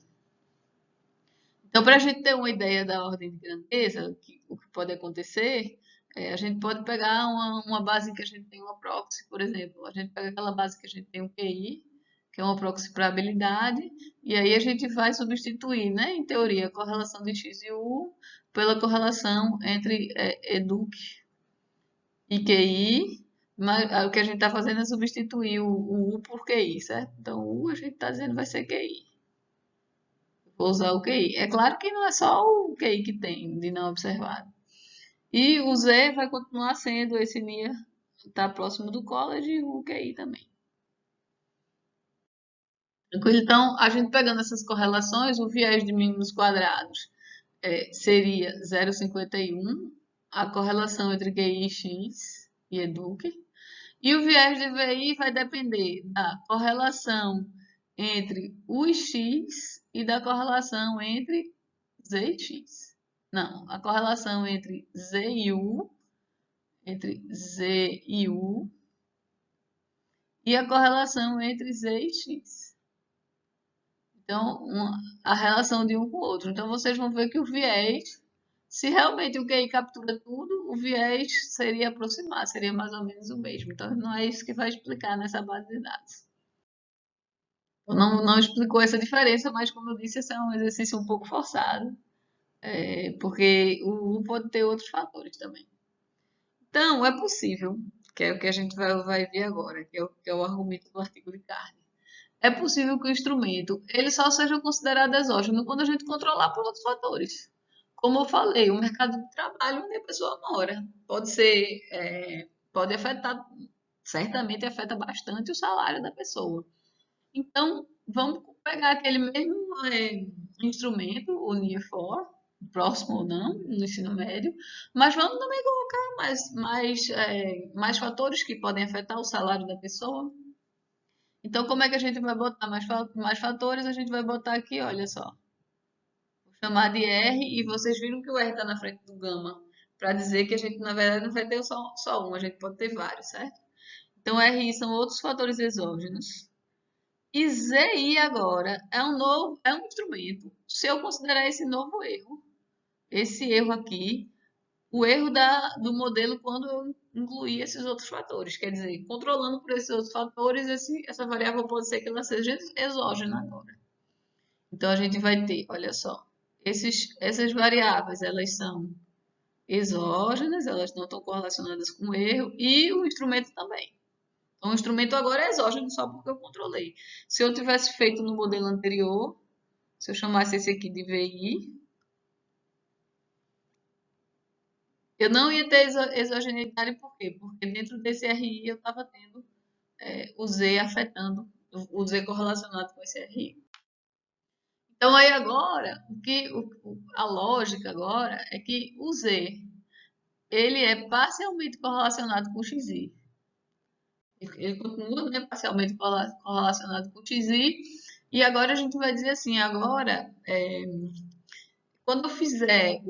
Então, para a gente ter uma ideia da ordem de grandeza, o que pode acontecer, a gente pode pegar uma base que a gente tem uma proxy, por exemplo. A gente pega aquela base que a gente tem um QI, que é uma proxy para habilidade, e aí a gente vai substituir, né, em teoria, a correlação de X e U pela correlação entre EDUC e QI, mas o que a gente está fazendo é substituir o U por QI, certo? Então, o U a gente está dizendo vai ser QI. Vou usar o QI. É claro que não é só o QI que tem de não observado. E o Z vai continuar sendo esse NIA que está próximo do college e o QI também. Tranquilo? Então, a gente pegando essas correlações, o viés de mínimos quadrados seria 0,51, a correlação entre QI e X e EDUC. E o viés de VI vai depender da correlação entre o X e da correlação entre Z e X. Não, a correlação entre Z e U, e a correlação entre Z e X. Então, a relação de um com o outro. Então, vocês vão ver que o viés, se realmente o QI captura tudo, o viés seria aproximar, seria mais ou menos o mesmo. Então, não é isso que vai explicar nessa base de dados. Não explicou essa diferença, mas como eu disse, esse é um exercício um pouco forçado, porque o U pode ter outros fatores também. Então, é possível, que é o que a gente vai ver agora, que é o argumento do artigo de Carne. É possível que o instrumento ele só seja considerado exógeno quando a gente controlar por outros fatores. Como eu falei, o mercado de trabalho onde a pessoa mora pode afetar, certamente afeta bastante o salário da pessoa. Então, vamos pegar aquele mesmo instrumento, o NIE4, próximo ou não, no ensino médio, mas vamos também colocar mais fatores que podem afetar o salário da pessoa. Então, como é que a gente vai botar mais fatores? A gente vai botar aqui, olha só, vou chamar de R, e vocês viram que o R está na frente do gama, para dizer que a gente, na verdade, não vai ter só um, a gente pode ter vários, certo? Então, RI são outros fatores exógenos. E ZI agora é um instrumento. Se eu considerar esse erro aqui, o erro do modelo quando eu incluir esses outros fatores. Quer dizer, controlando por esses outros fatores, essa variável pode ser que ela seja exógena agora. Então, a gente vai ter, olha só, essas variáveis, elas são exógenas, elas não estão correlacionadas com o erro, e o instrumento também. Então, o instrumento agora é exógeno só porque eu controlei. Se eu tivesse feito no modelo anterior, se eu chamasse esse aqui de VI, eu não ia ter exogeneidade, por quê? Porque dentro desse RI eu estava tendo o Z afetando, o Z correlacionado com esse RI. Então, aí agora, a lógica agora é que o Z, ele é parcialmente correlacionado com o XI. Ele continua, né, parcialmente correlacionado com o XI. E agora a gente vai dizer assim, agora, quando eu fizer,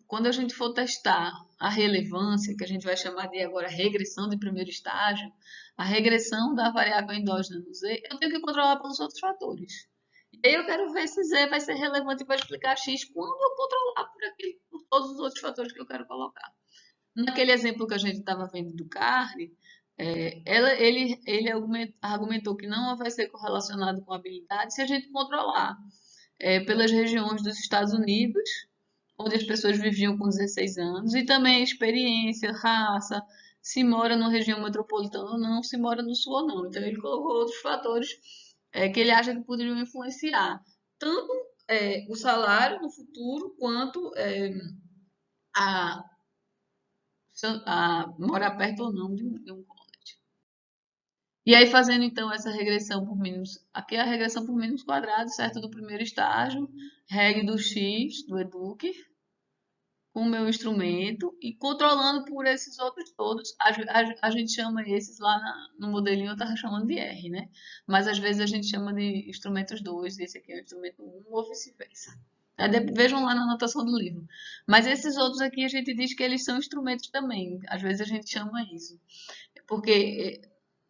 quando a gente for testar a relevância, que a gente vai chamar de agora regressão de primeiro estágio, a regressão da variável endógena no Z, eu tenho que controlar pelos outros fatores. E aí eu quero ver se Z vai ser relevante para explicar X quando eu controlar por todos os outros fatores que eu quero colocar. Naquele exemplo que a gente estava vendo do Carne, ele argumentou que não vai ser correlacionado com habilidade se a gente controlar pelas regiões dos Estados Unidos, onde as pessoas viviam com 16 anos, e também experiência, raça, se mora numa região metropolitana ou não, se mora no sul ou não. Então ele colocou outros fatores que ele acha que poderiam influenciar tanto o salário no futuro quanto a, morar perto ou não de um college. E aí, fazendo então essa regressão por mínimos, aqui é a regressão por mínimos quadrados, certo? Do primeiro estágio, reg do x, do Eduque, com o meu instrumento e controlando por esses outros todos. A gente chama esses lá no modelinho, eu estava chamando de R, né? Mas às vezes a gente chama de instrumentos 2, esse aqui é o instrumento 1 ou vice-versa. Vejam lá na anotação do livro. Mas esses outros aqui a gente diz que eles são instrumentos também. Às vezes a gente chama isso. Porque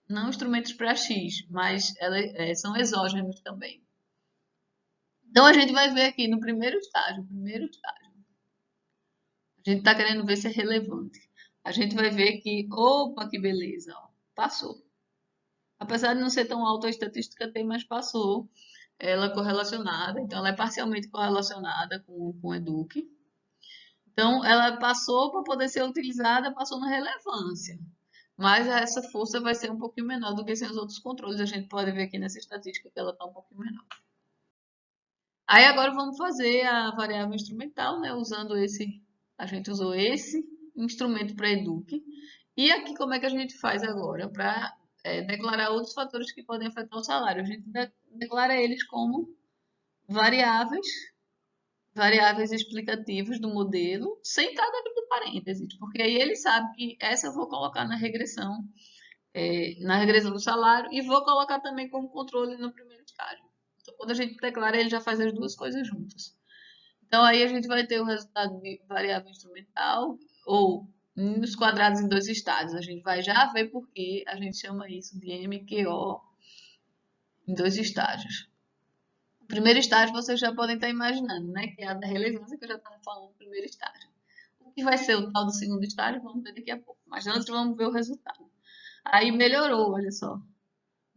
não instrumentos para X, mas são exógenos também. Então a gente vai ver aqui no primeiro estágio, a gente está querendo ver se é relevante. A gente vai ver que, opa, que beleza, ó, passou. Apesar de não ser tão alta a estatística, tem, mas passou. Ela é correlacionada, então ela é parcialmente correlacionada com o Eduque. Então, ela passou para poder ser utilizada, passou na relevância. Mas essa força vai ser um pouquinho menor do que sem os outros controles. A gente pode ver aqui nessa estatística que ela está um pouquinho menor. Aí agora vamos fazer a variável instrumental, né? A gente usou esse instrumento para Eduque. E aqui como é que a gente faz agora para declarar outros fatores que podem afetar o salário? A gente declara eles como variáveis, variáveis explicativas do modelo, sem estar dentro do parênteses, porque aí ele sabe que essa eu vou colocar na regressão do salário e vou colocar também como controle no primeiro estágio. Então, quando a gente declara, ele já faz as duas coisas juntas. Então, aí a gente vai ter o resultado de variável instrumental ou nos quadrados em dois estágios. A gente vai já ver por que a gente chama isso de MQO em dois estágios. O primeiro estágio vocês já podem estar imaginando, né? Que é a da relevância que eu já estava falando no primeiro estágio. O que vai ser o tal do segundo estágio, vamos ver daqui a pouco. Mas antes vamos ver o resultado. Aí melhorou, olha só.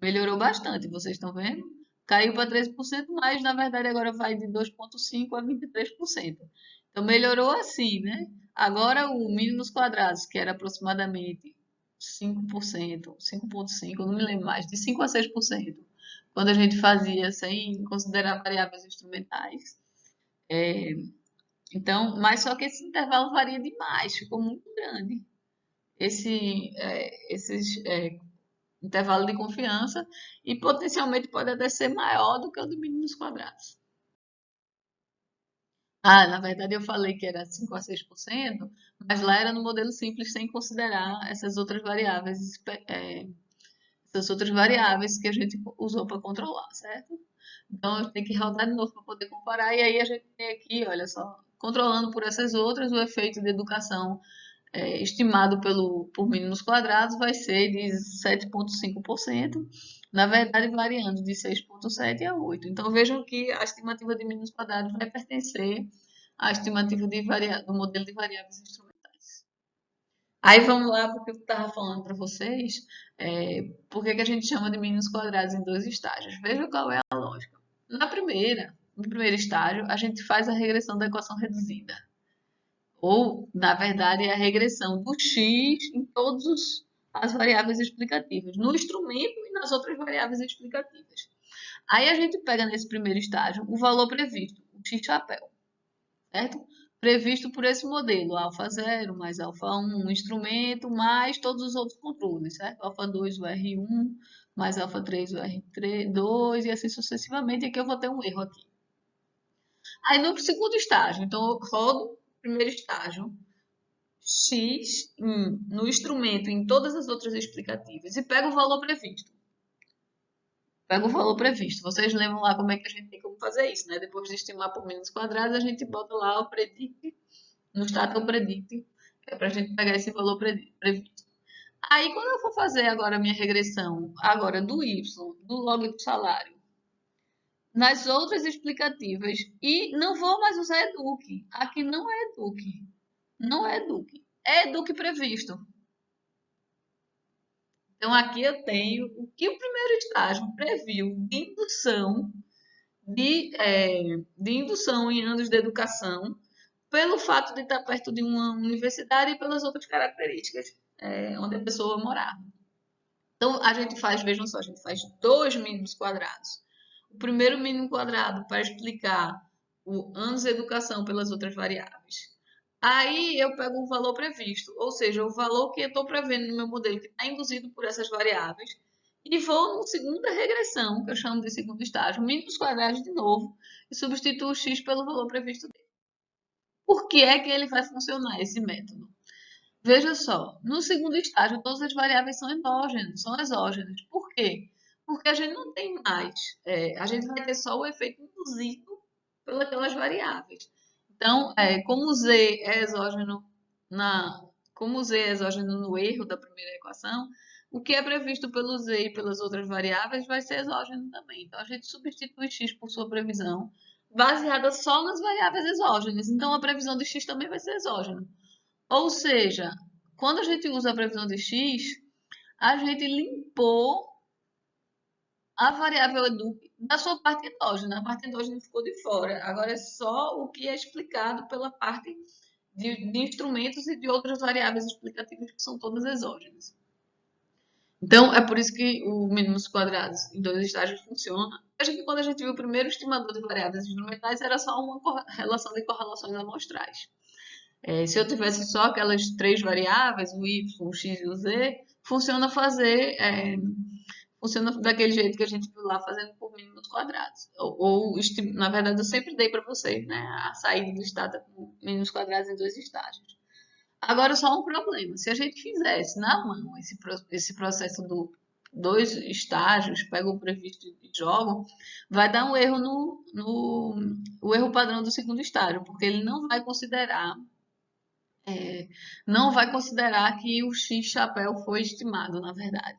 Melhorou bastante, vocês estão vendo? Caiu para 13%, mas na verdade agora vai de 2,5% a 23%. Então melhorou assim, né? Agora o mínimo nos quadrados, que era aproximadamente 5%, 5,5%, não me lembro mais, de 5 a 6%, quando a gente fazia sem considerar variáveis instrumentais. Então, mas só que esse intervalo varia demais, ficou muito grande. Esses intervalo de confiança e potencialmente pode até ser maior do que o do mínimos quadrados. Ah, na verdade eu falei que era 5 a 6%, mas lá era no modelo simples sem considerar essas outras variáveis que a gente usou para controlar, certo? Então eu tenho que rodar de novo para poder comparar e aí a gente tem aqui, olha só, controlando por essas outras, o efeito de educação estimado por mínimos quadrados vai ser de 7,5%, na verdade variando de 6,7% a 8%. Então vejam que a estimativa de mínimos quadrados vai pertencer à estimativa do modelo de variáveis instrumentais. Aí vamos lá porque eu estava falando para vocês, por que a gente chama de mínimos quadrados em dois estágios. Vejam qual é a lógica. No primeiro estágio, a gente faz a regressão da equação reduzida. Ou, na verdade, é a regressão do x em todas as variáveis explicativas, no instrumento e nas outras variáveis explicativas. Aí a gente pega nesse primeiro estágio o valor previsto, o x-chapéu, certo? Previsto por esse modelo, alfa 0 mais alfa 1, instrumento, mais todos os outros controles, certo? Alfa 2, o R1, mais alfa 3, o R2, e assim sucessivamente. E aqui eu vou ter um erro aqui. Aí no segundo estágio, então eu rodo o primeiro estágio, X no instrumento em todas as outras explicativas e pego o valor previsto. Pego o valor previsto. Vocês lembram lá como é que a gente tem como fazer isso, né? Depois de estimar por menos quadrados, a gente bota lá o predict, no status predict, que é para a gente pegar esse valor previsto. Aí, quando eu for fazer agora a minha regressão, agora do Y, do log do salário, nas outras explicativas. E não vou mais usar EDUC. Aqui não é EDUC. Não é EDUC. É EDUC previsto. Então, aqui eu tenho o que o primeiro estágio previu de indução em anos de educação, pelo fato de estar perto de uma universidade e pelas outras características onde a pessoa morava. Então, a gente faz, vejam só, a gente faz dois mínimos quadrados. O primeiro mínimo quadrado para explicar o anos de educação pelas outras variáveis. Aí eu pego o valor previsto, ou seja, o valor que eu estou prevendo no meu modelo, que está induzido por essas variáveis, e vou na segunda regressão, que eu chamo de segundo estágio, mínimos quadrados de novo, e substituo o x pelo valor previsto dele. Por que é que ele vai funcionar, esse método? Veja só, no segundo estágio, todas as variáveis são endógenas, são exógenas. Por quê? Porque a gente não tem mais, a gente vai ter só o efeito induzido pelas variáveis. Então, como o z é exógeno como o z é exógeno no erro da primeira equação, o que é previsto pelo z e pelas outras variáveis vai ser exógeno também. Então, a gente substitui x por sua previsão, baseada só nas variáveis exógenas. Então, a previsão de x também vai ser exógena. Ou seja, quando a gente usa a previsão de x, a gente limpou a variável edu da sua parte endógena. A parte endógena ficou de fora. Agora é só o que é explicado pela parte de instrumentos e de outras variáveis explicativas que são todas exógenas. Então, é por isso que o mínimos quadrados em dois estágios funciona. Veja que quando a gente viu o primeiro estimador de variáveis instrumentais, era só uma relação de correlações amostrais. Se eu tivesse só aquelas três variáveis, o y, o x e o z, funciona daquele jeito que a gente viu lá, fazendo por mínimos quadrados. Na verdade, eu sempre dei para vocês, né, a saída do estado com mínimos quadrados em dois estágios. Agora, só um problema. Se a gente fizesse na mão esse processo do dois estágios, pega o previsto e joga, vai dar um erro o erro padrão do segundo estágio, porque ele não vai considerar que o X chapéu foi estimado, na verdade.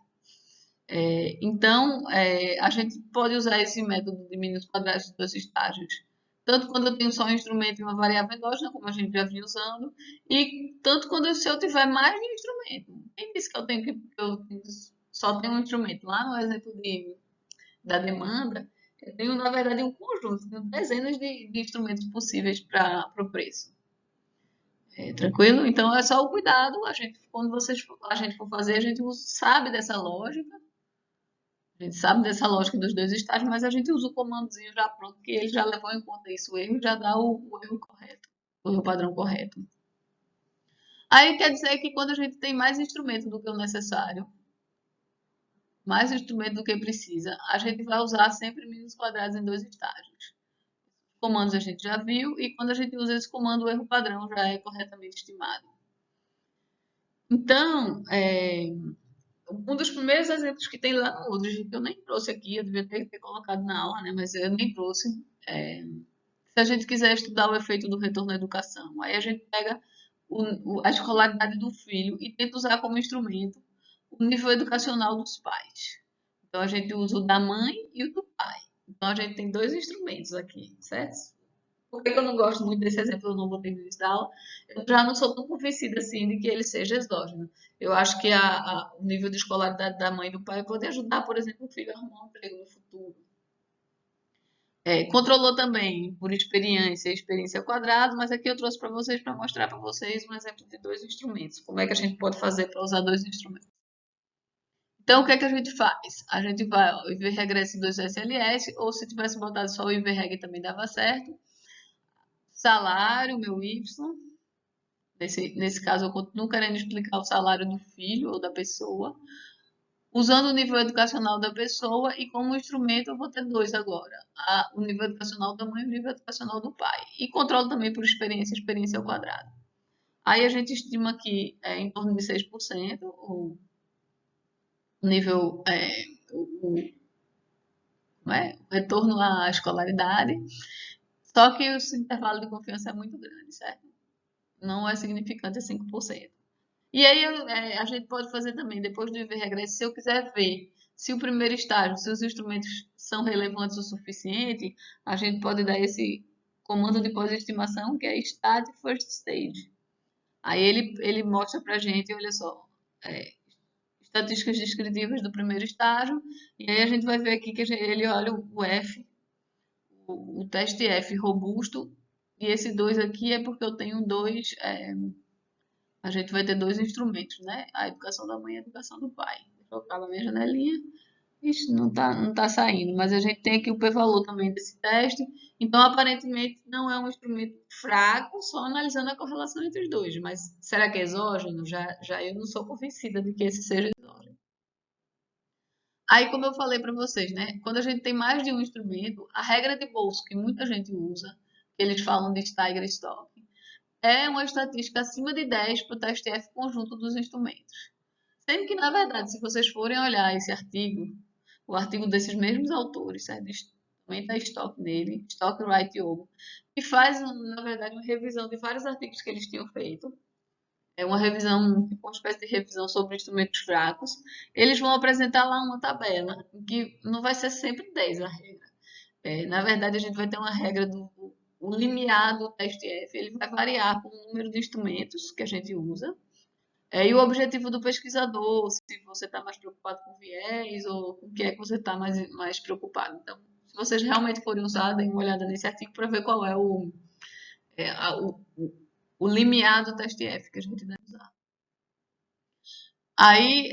Então, a gente pode usar esse método de mínimos quadrados de dois estágios, tanto quando eu tenho só um instrumento e uma variável endógena, como a gente já vinha usando, e tanto quando se eu tiver mais de um instrumento. Quem disse que eu só tenho um instrumento? Lá no exemplo da demanda, eu tenho, na verdade, um conjunto, tenho dezenas de instrumentos possíveis para o preço. Tranquilo? Então é só o cuidado. Quando a gente for fazer, a gente sabe dessa lógica. A gente sabe dessa lógica dos dois estágios, mas a gente usa o comandozinho já pronto, que ele já levou em conta isso, o erro já dá o erro correto, o erro padrão correto. Aí quer dizer que quando a gente tem mais instrumento do que o necessário, mais instrumento do que precisa, a gente vai usar sempre mínimos quadrados em dois estágios. Comandos a gente já viu, e quando a gente usa esse comando, o erro padrão já é corretamente estimado. Então, um dos primeiros exemplos que tem lá no Udrich, que eu nem trouxe aqui, eu devia ter colocado na aula, né? Mas eu nem trouxe. Se a gente quiser estudar o efeito do retorno à educação, aí a gente pega a escolaridade do filho e tenta usar como instrumento o nível educacional dos pais. Então a gente usa o da mãe e o do pai. Então a gente tem dois instrumentos aqui, certo? Por que eu não gosto muito desse exemplo, eu não botei no início da aula? Eu já não sou tão convencida assim de que ele seja exógeno. Eu acho que o nível de escolaridade da mãe e do pai pode ajudar, por exemplo, o filho a arrumar um emprego no futuro. Controlou também por experiência ao quadrado, mas aqui eu trouxe para vocês para mostrar para vocês um exemplo de dois instrumentos. Como é que a gente pode fazer para usar dois instrumentos? Então, o que é que a gente faz? A gente vai o IV regresso 2SLS, ou se tivesse botado só o IV reg também dava certo. Salário, meu Y. Nesse caso, eu continuo querendo explicar o salário do filho ou da pessoa, usando o nível educacional da pessoa e como instrumento eu vou ter dois agora, o nível educacional da mãe e o nível educacional do pai. E controlo também por experiência ao quadrado. Aí a gente estima aqui em torno de 6% o nível, o retorno à escolaridade, só que o intervalo de confiança é muito grande, certo? Não é significante, é 5%. E aí a gente pode fazer também, depois do IV regresso, se eu quiser ver Se o primeiro estágio, se os instrumentos são relevantes o suficiente, a gente pode dar esse comando de pós-estimação, que é Stat First Stage. Aí ele mostra pra gente, olha só, é, estatísticas descritivas do primeiro estágio, e aí a gente vai ver aqui que ele olha o F, o teste F robusto, e esse 2 aqui é porque eu tenho dois, a gente vai ter dois instrumentos, né? A educação da mãe e a educação do pai. Vou colocar na minha janelinha. Ixi, não tá saindo, mas a gente tem aqui o p-valor também desse teste. Então, aparentemente, não é um instrumento fraco, só analisando a correlação entre os dois. Mas será que é exógeno? Já eu não sou convencida de que esse seja exógeno. Aí, como eu falei para vocês, né? Quando a gente tem mais de um instrumento, a regra de bolso que muita gente usa, que eles falam de Steiger-Stock, é uma estatística acima de 10 para o teste F conjunto dos instrumentos. Sendo que, na verdade, se vocês forem olhar esse artigo, o artigo desses mesmos autores, certo? Também está Stock nele, Stock, Wright e Ogo, que faz, na verdade, uma revisão de vários artigos que eles tinham feito. É uma revisão, tipo uma espécie de revisão sobre instrumentos fracos. Eles vão apresentar lá uma tabela, que não vai ser sempre 10 a regra. Na verdade, a gente vai ter uma regra do o limiar do teste F, ele vai variar com o número de instrumentos que a gente usa. E o objetivo do pesquisador, se você está mais preocupado com viés ou com o que é que você está mais preocupado. Então, se vocês realmente forem usar, deem uma olhada nesse artigo para ver qual é o limiar do teste F que a gente deve usar. Aí,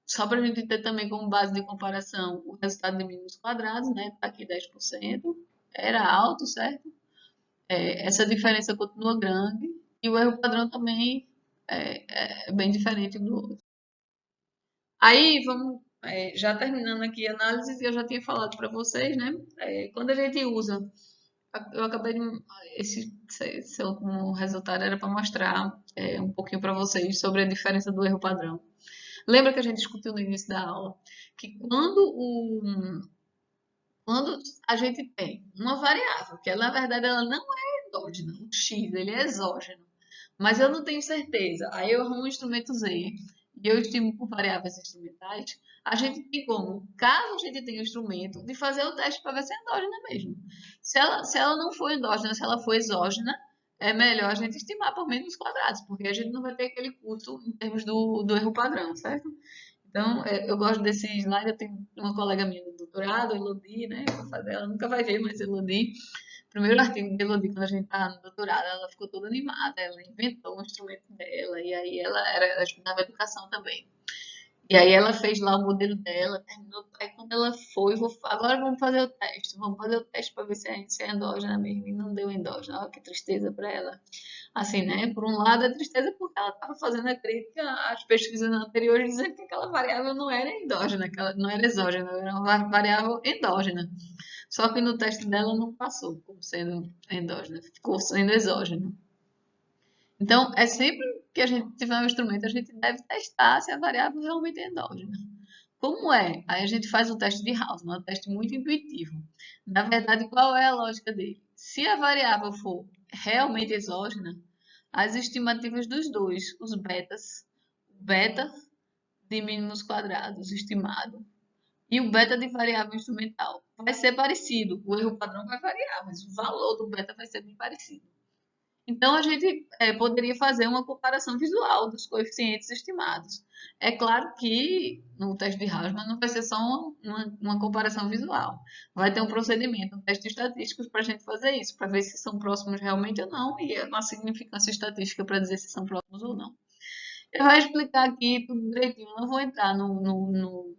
só para a gente ter também como base de comparação o resultado de mínimos quadrados, né? Tá aqui 10%, era alto, certo? Essa diferença continua grande e o erro padrão também é bem diferente do outro. Aí, vamos, já terminando aqui a análise, que eu já tinha falado para vocês, né? Quando a gente usa, eu acabei de, esse último resultado era para mostrar um pouquinho para vocês sobre a diferença do erro padrão. Lembra que a gente discutiu no início da aula que quando a gente tem uma variável, que ela, na verdade ela não é endógena, o x, ele é exógeno, mas eu não tenho certeza. Aí eu arrumo um instrumento Z e eu estimo por variáveis instrumentais. A gente tem como, caso a gente tenha o instrumento, de fazer o teste para ver se é endógena mesmo. Se ela não for endógena, se ela for exógena, é melhor a gente estimar por menos quadrados, porque a gente não vai ter aquele custo em termos do erro padrão, certo? Então, eu gosto desse slide. Eu tenho uma colega minha do doutorado, Elodie, né? Ela nunca vai ver, mas Elodie, primeiro artigo de Elodie, quando a gente estava no doutorado, ela ficou toda animada, ela inventou um instrumento dela, e aí ela estudava educação também. E aí ela fez lá o modelo dela, terminou. Aí quando ela foi, agora vamos fazer o teste, vamos fazer o teste para ver se é endógena mesmo. E não deu endógena, olha que tristeza para ela. Assim, né? Por um lado é tristeza porque ela estava fazendo a crítica às pesquisas anteriores dizendo que aquela variável não era endógena, que ela não era exógena, era uma variável endógena. Só que no teste dela não passou como sendo endógena, ficou sendo exógena. Então, é sempre que a gente tiver um instrumento, a gente deve testar se a variável realmente é endógena. Como é? Aí a gente faz o teste de Hausmann, um teste muito intuitivo. Na verdade, qual é a lógica dele? Se a variável for realmente exógena, as estimativas dos dois, os betas, o beta de mínimos quadrados estimado e o beta de variável instrumental, vai ser parecido. O erro padrão vai variar, mas o valor do beta vai ser bem parecido. Então, a gente poderia fazer uma comparação visual dos coeficientes estimados. É claro que no teste de Hausmann não vai ser só uma comparação visual. Vai ter um procedimento, um teste estatístico para a gente fazer isso, para ver se são próximos realmente ou não, e uma significância estatística para dizer se são próximos ou não. Eu vou explicar aqui tudo direitinho, não vou entrar no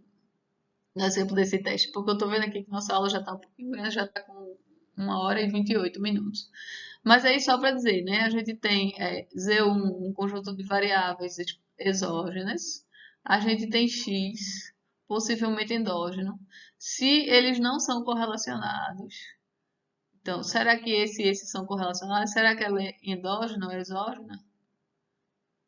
exemplo desse teste, porque eu estou vendo aqui que nossa aula já está um pouquinho grande, já está com 1 hora e 28 minutos. Mas aí só para dizer, né? A gente tem Z1, um conjunto de variáveis exógenas. A gente tem X, possivelmente endógeno. Se eles não são correlacionados, então, será que esse e esse são correlacionados? Será que ela é endógena ou exógena?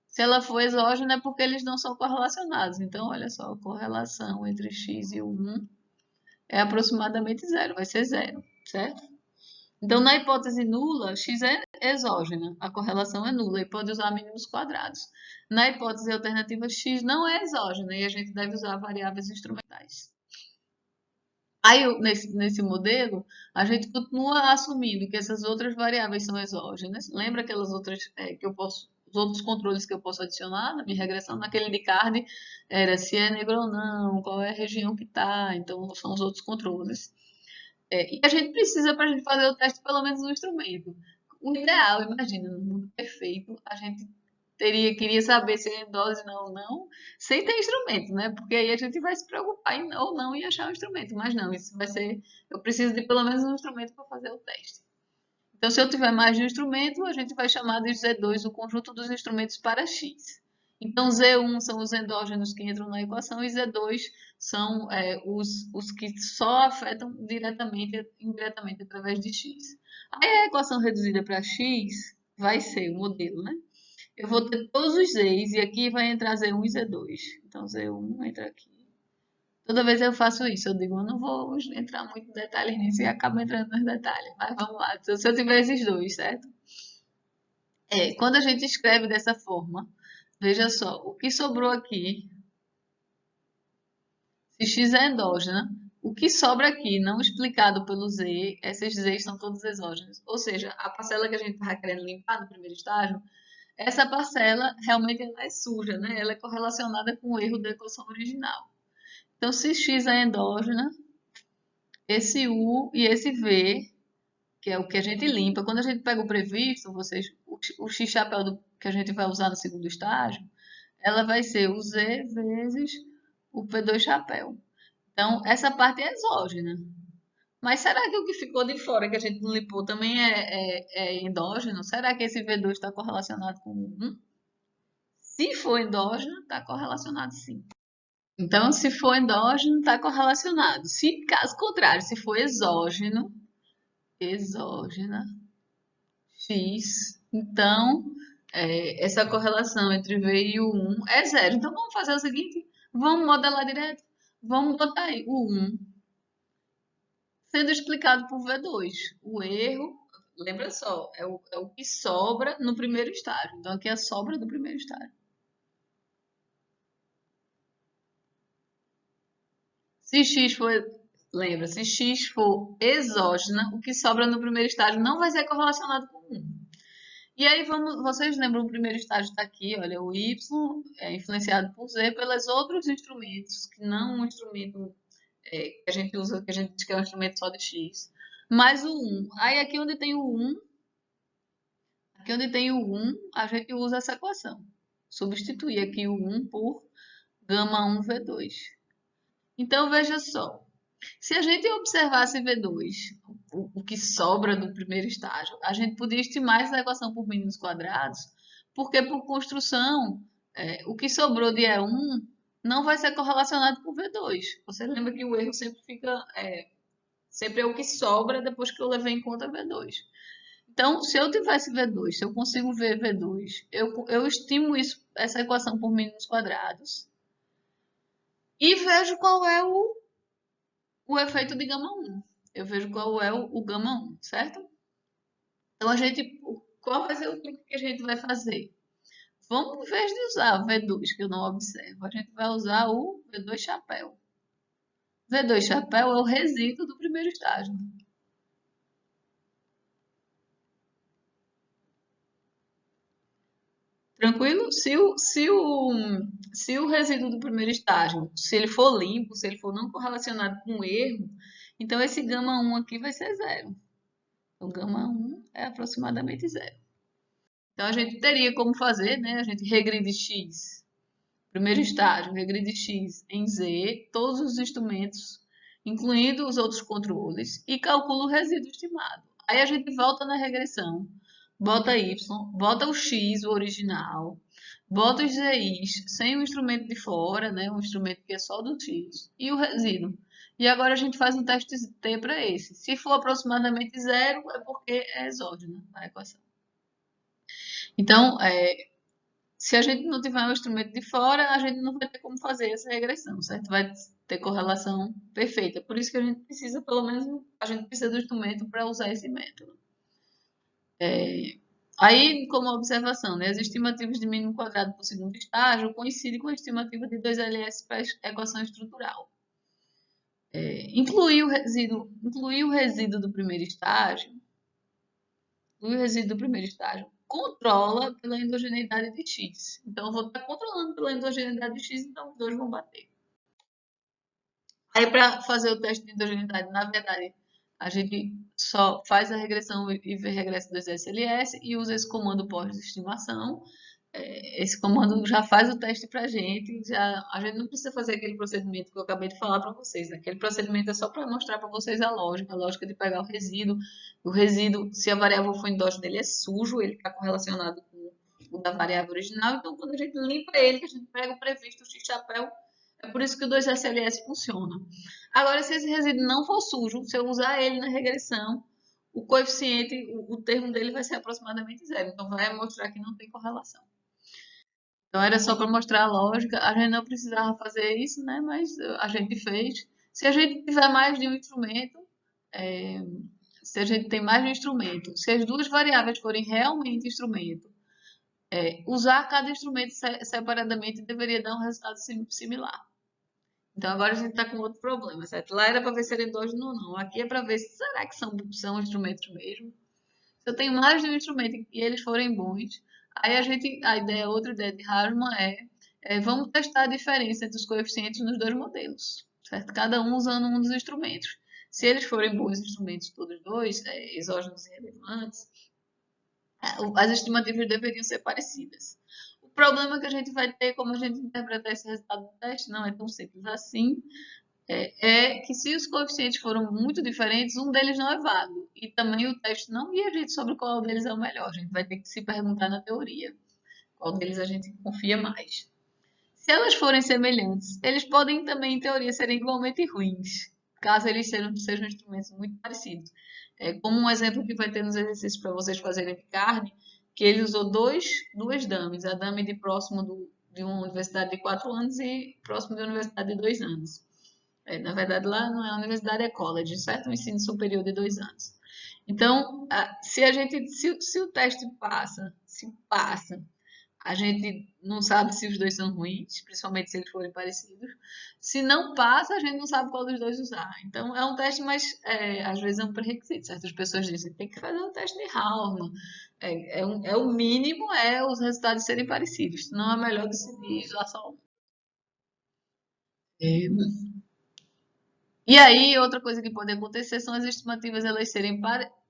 Se ela for exógena, é porque eles não são correlacionados. Então, olha só, a correlação entre x e o 1 é aproximadamente zero, vai ser zero, certo? Então, na hipótese nula, x é exógena, a correlação é nula e pode usar mínimos quadrados. Na hipótese alternativa, x não é exógena e a gente deve usar variáveis instrumentais. Aí, nesse modelo, a gente continua assumindo que essas outras variáveis são exógenas. Lembra aquelas outras os outros controles que eu posso adicionar na minha regressão? Naquele de card, era se é negro ou não, qual é a região que está, então são os outros controles. E a gente precisa, para a gente fazer o teste, pelo menos um instrumento. O ideal, imagina, no mundo perfeito, a gente queria saber se é endógeno ou não, sem ter instrumento, né? Porque aí a gente vai se preocupar ou não em achar um instrumento. Mas não, isso vai ser. Eu preciso de pelo menos um instrumento para fazer o teste. Então, se eu tiver mais de um instrumento, a gente vai chamar de Z2 o conjunto dos instrumentos para X. Então, Z1 são os endógenos que entram na equação e Z2 são os que só afetam diretamente e indiretamente através de X. Aí a equação reduzida para X vai ser o modelo, né? Eu vou ter todos os Z's e aqui vai entrar Z1 e Z2. Então, Z1 entra aqui. Toda vez eu faço isso, eu digo, eu não vou entrar muito em detalhes nisso e acabo entrando nos detalhes. Mas vamos lá, se eu tiver esses dois, certo? Quando a gente escreve dessa forma, veja só, o que sobrou aqui, se x é endógena, o que sobra aqui, não explicado pelo z, esses z's são todos exógenos. Ou seja, a parcela que a gente estava querendo limpar no primeiro estágio, essa parcela realmente ela é suja, né? Ela é correlacionada com o erro da equação original. Então, se x é endógena, esse U e esse V, que é o que a gente limpa. Quando a gente pega o previsto, o x-chapéu que a gente vai usar no segundo estágio, ela vai ser o Z vezes o P2-chapéu. Então, essa parte é exógena. Mas será que o que ficou de fora, que a gente não limpou, também é endógeno? Será que esse V2 está correlacionado com o 1? Se for endógeno, está correlacionado sim. Então, se for endógeno, está correlacionado. Se caso contrário, se for exógena, x, então essa correlação entre V e o 1 é zero. Então, vamos fazer o seguinte, vamos modelar direto. Vamos botar aí o 1 sendo explicado por V2. O erro, lembra só, é o que sobra no primeiro estágio. Então, aqui é a sobra do primeiro estágio. Se x for, lembra, se x for exógena, o que sobra no primeiro estágio não vai ser correlacionado com 1. E aí vocês lembram o primeiro estágio está aqui, olha, o y é influenciado por z pelos outros instrumentos, que não um instrumento que a gente usa, que a gente diz que é um instrumento só de x, mais o 1. Aí aqui onde tem o 1, a gente usa essa equação. Substituir aqui o 1 por gama 1 V2. Então veja só, se a gente observasse V2, o que sobra do primeiro estágio, a gente podia estimar essa equação por mínimos quadrados, porque por construção, o que sobrou de E1 não vai ser correlacionado com V2. Você lembra que o erro sempre é o que sobra depois que eu levei em conta V2. Então, se eu tivesse V2, se eu consigo ver V2, eu estimo essa equação por mínimos quadrados e vejo qual é o efeito de gama 1. Eu vejo qual é o gama 1, certo? Então, qual vai ser o truque que a gente vai fazer? Vamos, em vez de usar o V2, que eu não observo, a gente vai usar o V2 chapéu. V2 chapéu é o resíduo do primeiro estágio. Tranquilo? Se o resíduo do primeiro estágio, se ele for limpo, se ele for não correlacionado com erro, então esse gama 1 aqui vai ser zero. O gama 1 é aproximadamente zero. Então, a gente teria como fazer, né? A gente regride x, primeiro estágio, regride x em z, todos os instrumentos, incluindo os outros controles, e calcula o resíduo estimado. Aí a gente volta na regressão, bota y, bota o x, o original, bota os z's sem o instrumento de fora, né? Um instrumento que é só do x, e o resíduo. E agora a gente faz um teste T para esse. Se for aproximadamente zero, é porque é exógena a equação. Então, Se a gente não tiver um instrumento de fora, a gente não vai ter como fazer essa regressão, certo? Vai ter correlação perfeita. Por isso que a gente precisa, pelo menos, a gente precisa do instrumento para usar esse método. Aí, como observação, né, as estimativas de mínimo quadrado por segundo estágio coincidem com a estimativa de 2LS para a equação estrutural. Incluir o resíduo do primeiro estágio, controla pela endogeneidade de X. Então, eu vou estar controlando pela endogeneidade de X, então os dois vão bater. Aí, para fazer o teste de endogeneidade, na verdade, a gente só faz a regressão e regressa dos SLS e usa esse comando pós-estimação. Esse comando já faz o teste para a gente, a gente não precisa fazer aquele procedimento que eu acabei de falar para vocês. Né? Aquele procedimento é só para mostrar para vocês a lógica de pegar o resíduo. O resíduo, se a variável for endógena, ele é sujo, ele está correlacionado com o da variável original. Então, quando a gente limpa ele, que a gente pega o previsto, o x-chapéu, é por isso que o 2SLS funciona. Agora, se esse resíduo não for sujo, se eu usar ele na regressão, o coeficiente, o termo dele vai ser aproximadamente zero. Então, vai mostrar que não tem correlação. Então, era só para mostrar a lógica. A gente não precisava fazer isso, né? Mas a gente fez. Se a gente tiver mais de um instrumento, é, se a gente tem mais de um instrumento, se as duas variáveis forem realmente instrumento, usar cada instrumento separadamente deveria dar um resultado similar. Então agora a gente está com outro problema, certo? Lá era para ver se era endógeno ou não. Aqui é para ver se será que são instrumentos mesmo. Se eu tenho mais de um instrumento e eles forem bons, aí outra ideia de Harsman vamos testar a diferença entre os coeficientes nos dois modelos, certo? Cada um usando um dos instrumentos. Se eles forem bons instrumentos, todos dois, exógenos e relevantes, as estimativas deveriam ser parecidas. O problema que a gente vai ter, como a gente interpretar esse resultado do teste, não é tão simples assim, que se os coeficientes foram muito diferentes, um deles não é válido. E também o teste não guia a gente sobre qual deles é o melhor. A gente vai ter que se perguntar na teoria qual deles a gente confia mais. Se elas forem semelhantes, eles podem também, em teoria, serem igualmente ruins, caso eles sejam instrumentos muito parecidos. Como um exemplo que vai ter nos exercícios para vocês fazerem de carne, que ele usou duas dummies, a dummy de próximo de uma universidade de 4 anos e próximo de uma universidade de 2 anos. Na verdade, lá não é universidade, é college, certo? Um ensino superior de 2 anos. Então, se o teste se passa, a gente não sabe se os dois são ruins, principalmente se eles forem parecidos. Se não passa, a gente não sabe qual dos dois usar. Então, é um teste, mas às vezes é um pré-requisito. Certas pessoas dizem que tem que fazer o teste de Rauma. O mínimo os resultados serem parecidos. Não é melhor decidir usar só um. É, E aí, outra coisa que pode acontecer são as estimativas elas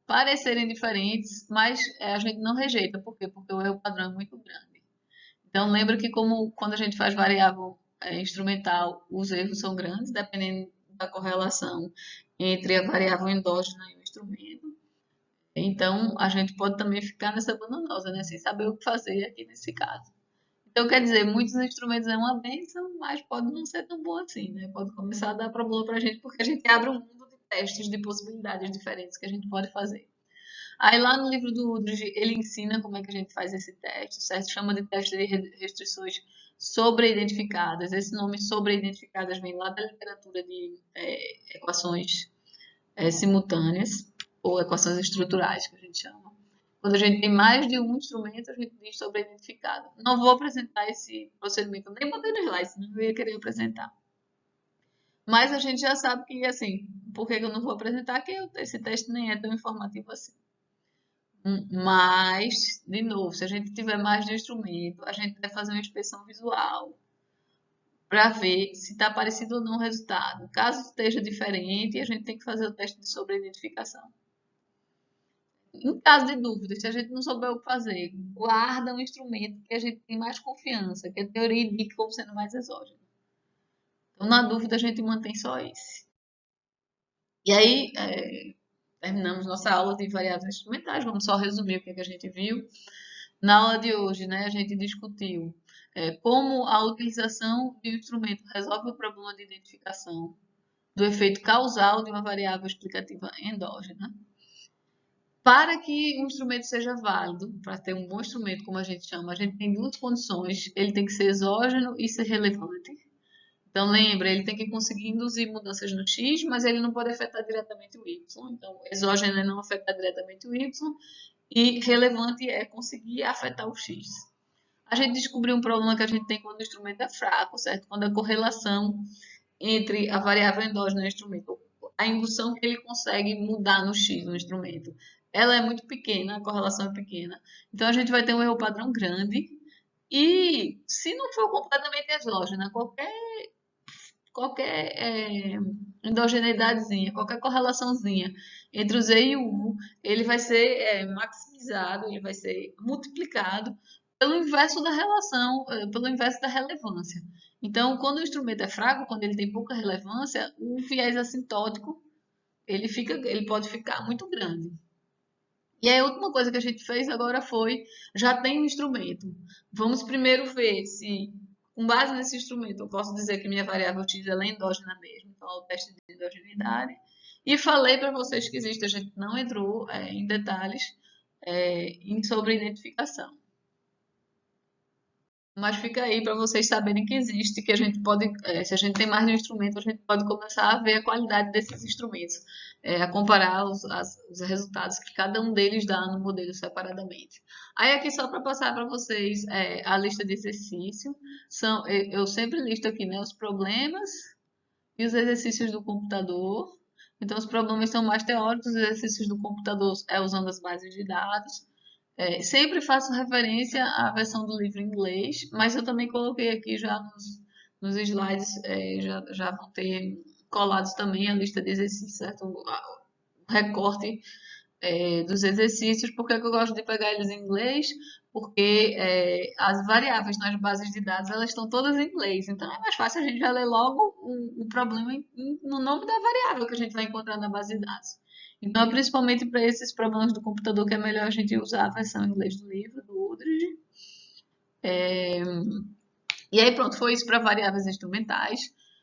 parecerem diferentes, mas a gente não rejeita. Por quê? Porque o erro padrão é muito grande. Então, lembra que como quando a gente faz variável instrumental, os erros são grandes, dependendo da correlação entre a variável endógena e o instrumento. Então, a gente pode também ficar nessa bananosa, né? Sem saber o que fazer aqui nesse caso. Então, quer dizer, muitos instrumentos é uma bênção, mas pode não ser tão bom assim, né? Pode começar a dar problema para a gente, porque a gente abre um mundo de testes, de possibilidades diferentes que a gente pode fazer. Aí lá no livro do Udrich, ele ensina como é que a gente faz esse teste, certo? Chama de teste de restrições sobreidentificadas. Esse nome sobreidentificadas vem lá da literatura de equações simultâneas, ou equações estruturais, que a gente chama. Quando a gente tem mais de um instrumento, a gente diz sobre-identificado. Não vou apresentar esse procedimento, nem botei no slide, senão eu ia querer apresentar. Mas a gente já sabe que, assim, por que eu não vou apresentar? Que esse teste nem é tão informativo assim. Mas, de novo, se a gente tiver mais de um instrumento, a gente vai fazer uma inspeção visual para ver se está parecido ou não o resultado. Caso esteja diferente, a gente tem que fazer o teste de sobre-identificação. Em caso de dúvida, se a gente não souber o que fazer, guarda um instrumento que a gente tem mais confiança, que a teoria indica como sendo mais exógeno. Então, na dúvida, a gente mantém só esse. E aí, terminamos nossa aula de variáveis instrumentais. Vamos só resumir o que a gente viu. Na aula de hoje, né, a gente discutiu como a utilização de um instrumento resolve o problema de identificação do efeito causal de uma variável explicativa endógena. Para que um instrumento seja válido, para ter um bom instrumento, como a gente chama, a gente tem duas condições. Ele tem que ser exógeno e ser relevante. Então, lembra, ele tem que conseguir induzir mudanças no X, mas ele não pode afetar diretamente o Y. Então, exógeno é não afetar diretamente o Y e relevante é conseguir afetar o X. A gente descobriu um problema que a gente tem quando o instrumento é fraco, certo? Quando a correlação entre a variável endógena e o instrumento, a indução que ele consegue mudar no X no instrumento, ela é muito pequena, a correlação é pequena. Então a gente vai ter um erro padrão grande. E se não for completamente exógena, qualquer endogenidadezinha, qualquer correlaçãozinha entre o Z e o U, ele vai ser maximizado, ele vai ser multiplicado pelo inverso da relação, pelo inverso da relevância. Então, quando o instrumento é fraco, quando ele tem pouca relevância, o viés assintótico ele pode ficar muito grande. E aí, a última coisa que a gente fez agora foi, já tem um instrumento. Vamos primeiro ver se, com base nesse instrumento, eu posso dizer que minha variável x ela é endógena mesmo. Então, é o teste de endogeneidade. E falei para vocês que existe, a gente não entrou em detalhes sobre identificação. Mas fica aí para vocês saberem que existe, que a gente pode, se a gente tem mais de um instrumento, a gente pode começar a ver a qualidade desses instrumentos, a comparar os resultados que cada um deles dá no modelo separadamente. Aí aqui só para passar para vocês a lista de exercício, eu sempre listo aqui, né, os problemas e os exercícios do computador. Então os problemas são mais teóricos, os exercícios do computador é usando as bases de dados. Sempre faço referência à versão do livro em inglês, mas eu também coloquei aqui já nos slides, já vão ter colados também a lista de exercícios, certo? O recorte dos exercícios. Por que que eu gosto de pegar eles em inglês? Porque as variáveis nas bases de dados elas estão todas em inglês, então é mais fácil a gente já ler logo o problema no nome da variável que a gente vai encontrar na base de dados. Então, é principalmente para esses problemas do computador que é melhor a gente usar a versão em inglês do livro, do Udrich. E aí, pronto, foi isso para variáveis instrumentais.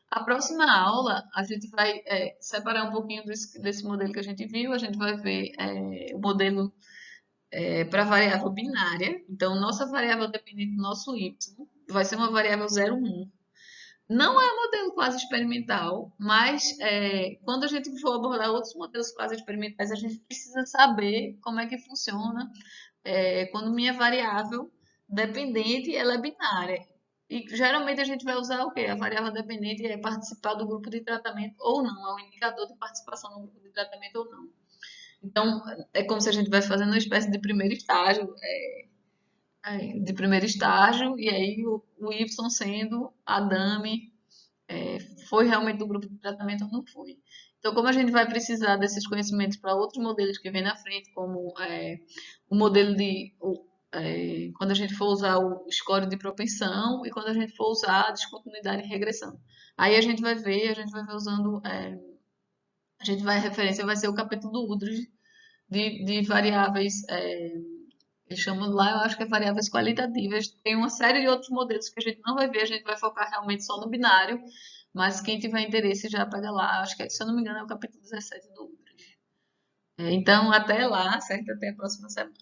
A próxima aula, a gente vai separar um pouquinho desse modelo que a gente viu. A gente vai ver o modelo para variável binária. Então, nossa variável dependente do nosso y vai ser uma variável 0, 1. Não é um modelo quase experimental, mas quando a gente for abordar outros modelos quase experimentais, a gente precisa saber como é que funciona quando minha variável dependente ela é binária. E geralmente a gente vai usar o quê? A variável dependente é participar do grupo de tratamento ou não, é um indicador de participação no grupo de tratamento ou não. Então, é como se a gente vai fazendo uma espécie de primeiro estágio, e aí o Y sendo a DAME foi realmente do grupo de tratamento ou não foi. Então, como a gente vai precisar desses conhecimentos para outros modelos que vem na frente, como o modelo quando a gente for usar o score de propensão e quando a gente for usar a descontinuidade e regressão. Aí a gente vai ver usando, a referência vai ser o capítulo do Udrich de variáveis, eles chamam lá, eu acho que é variáveis qualitativas. Tem uma série de outros modelos que a gente não vai ver, a gente vai focar realmente só no binário, mas quem tiver interesse já pega lá, acho que, se eu não me engano, é o capítulo 17 do Udrich. Então, até lá, certo? Até a próxima semana.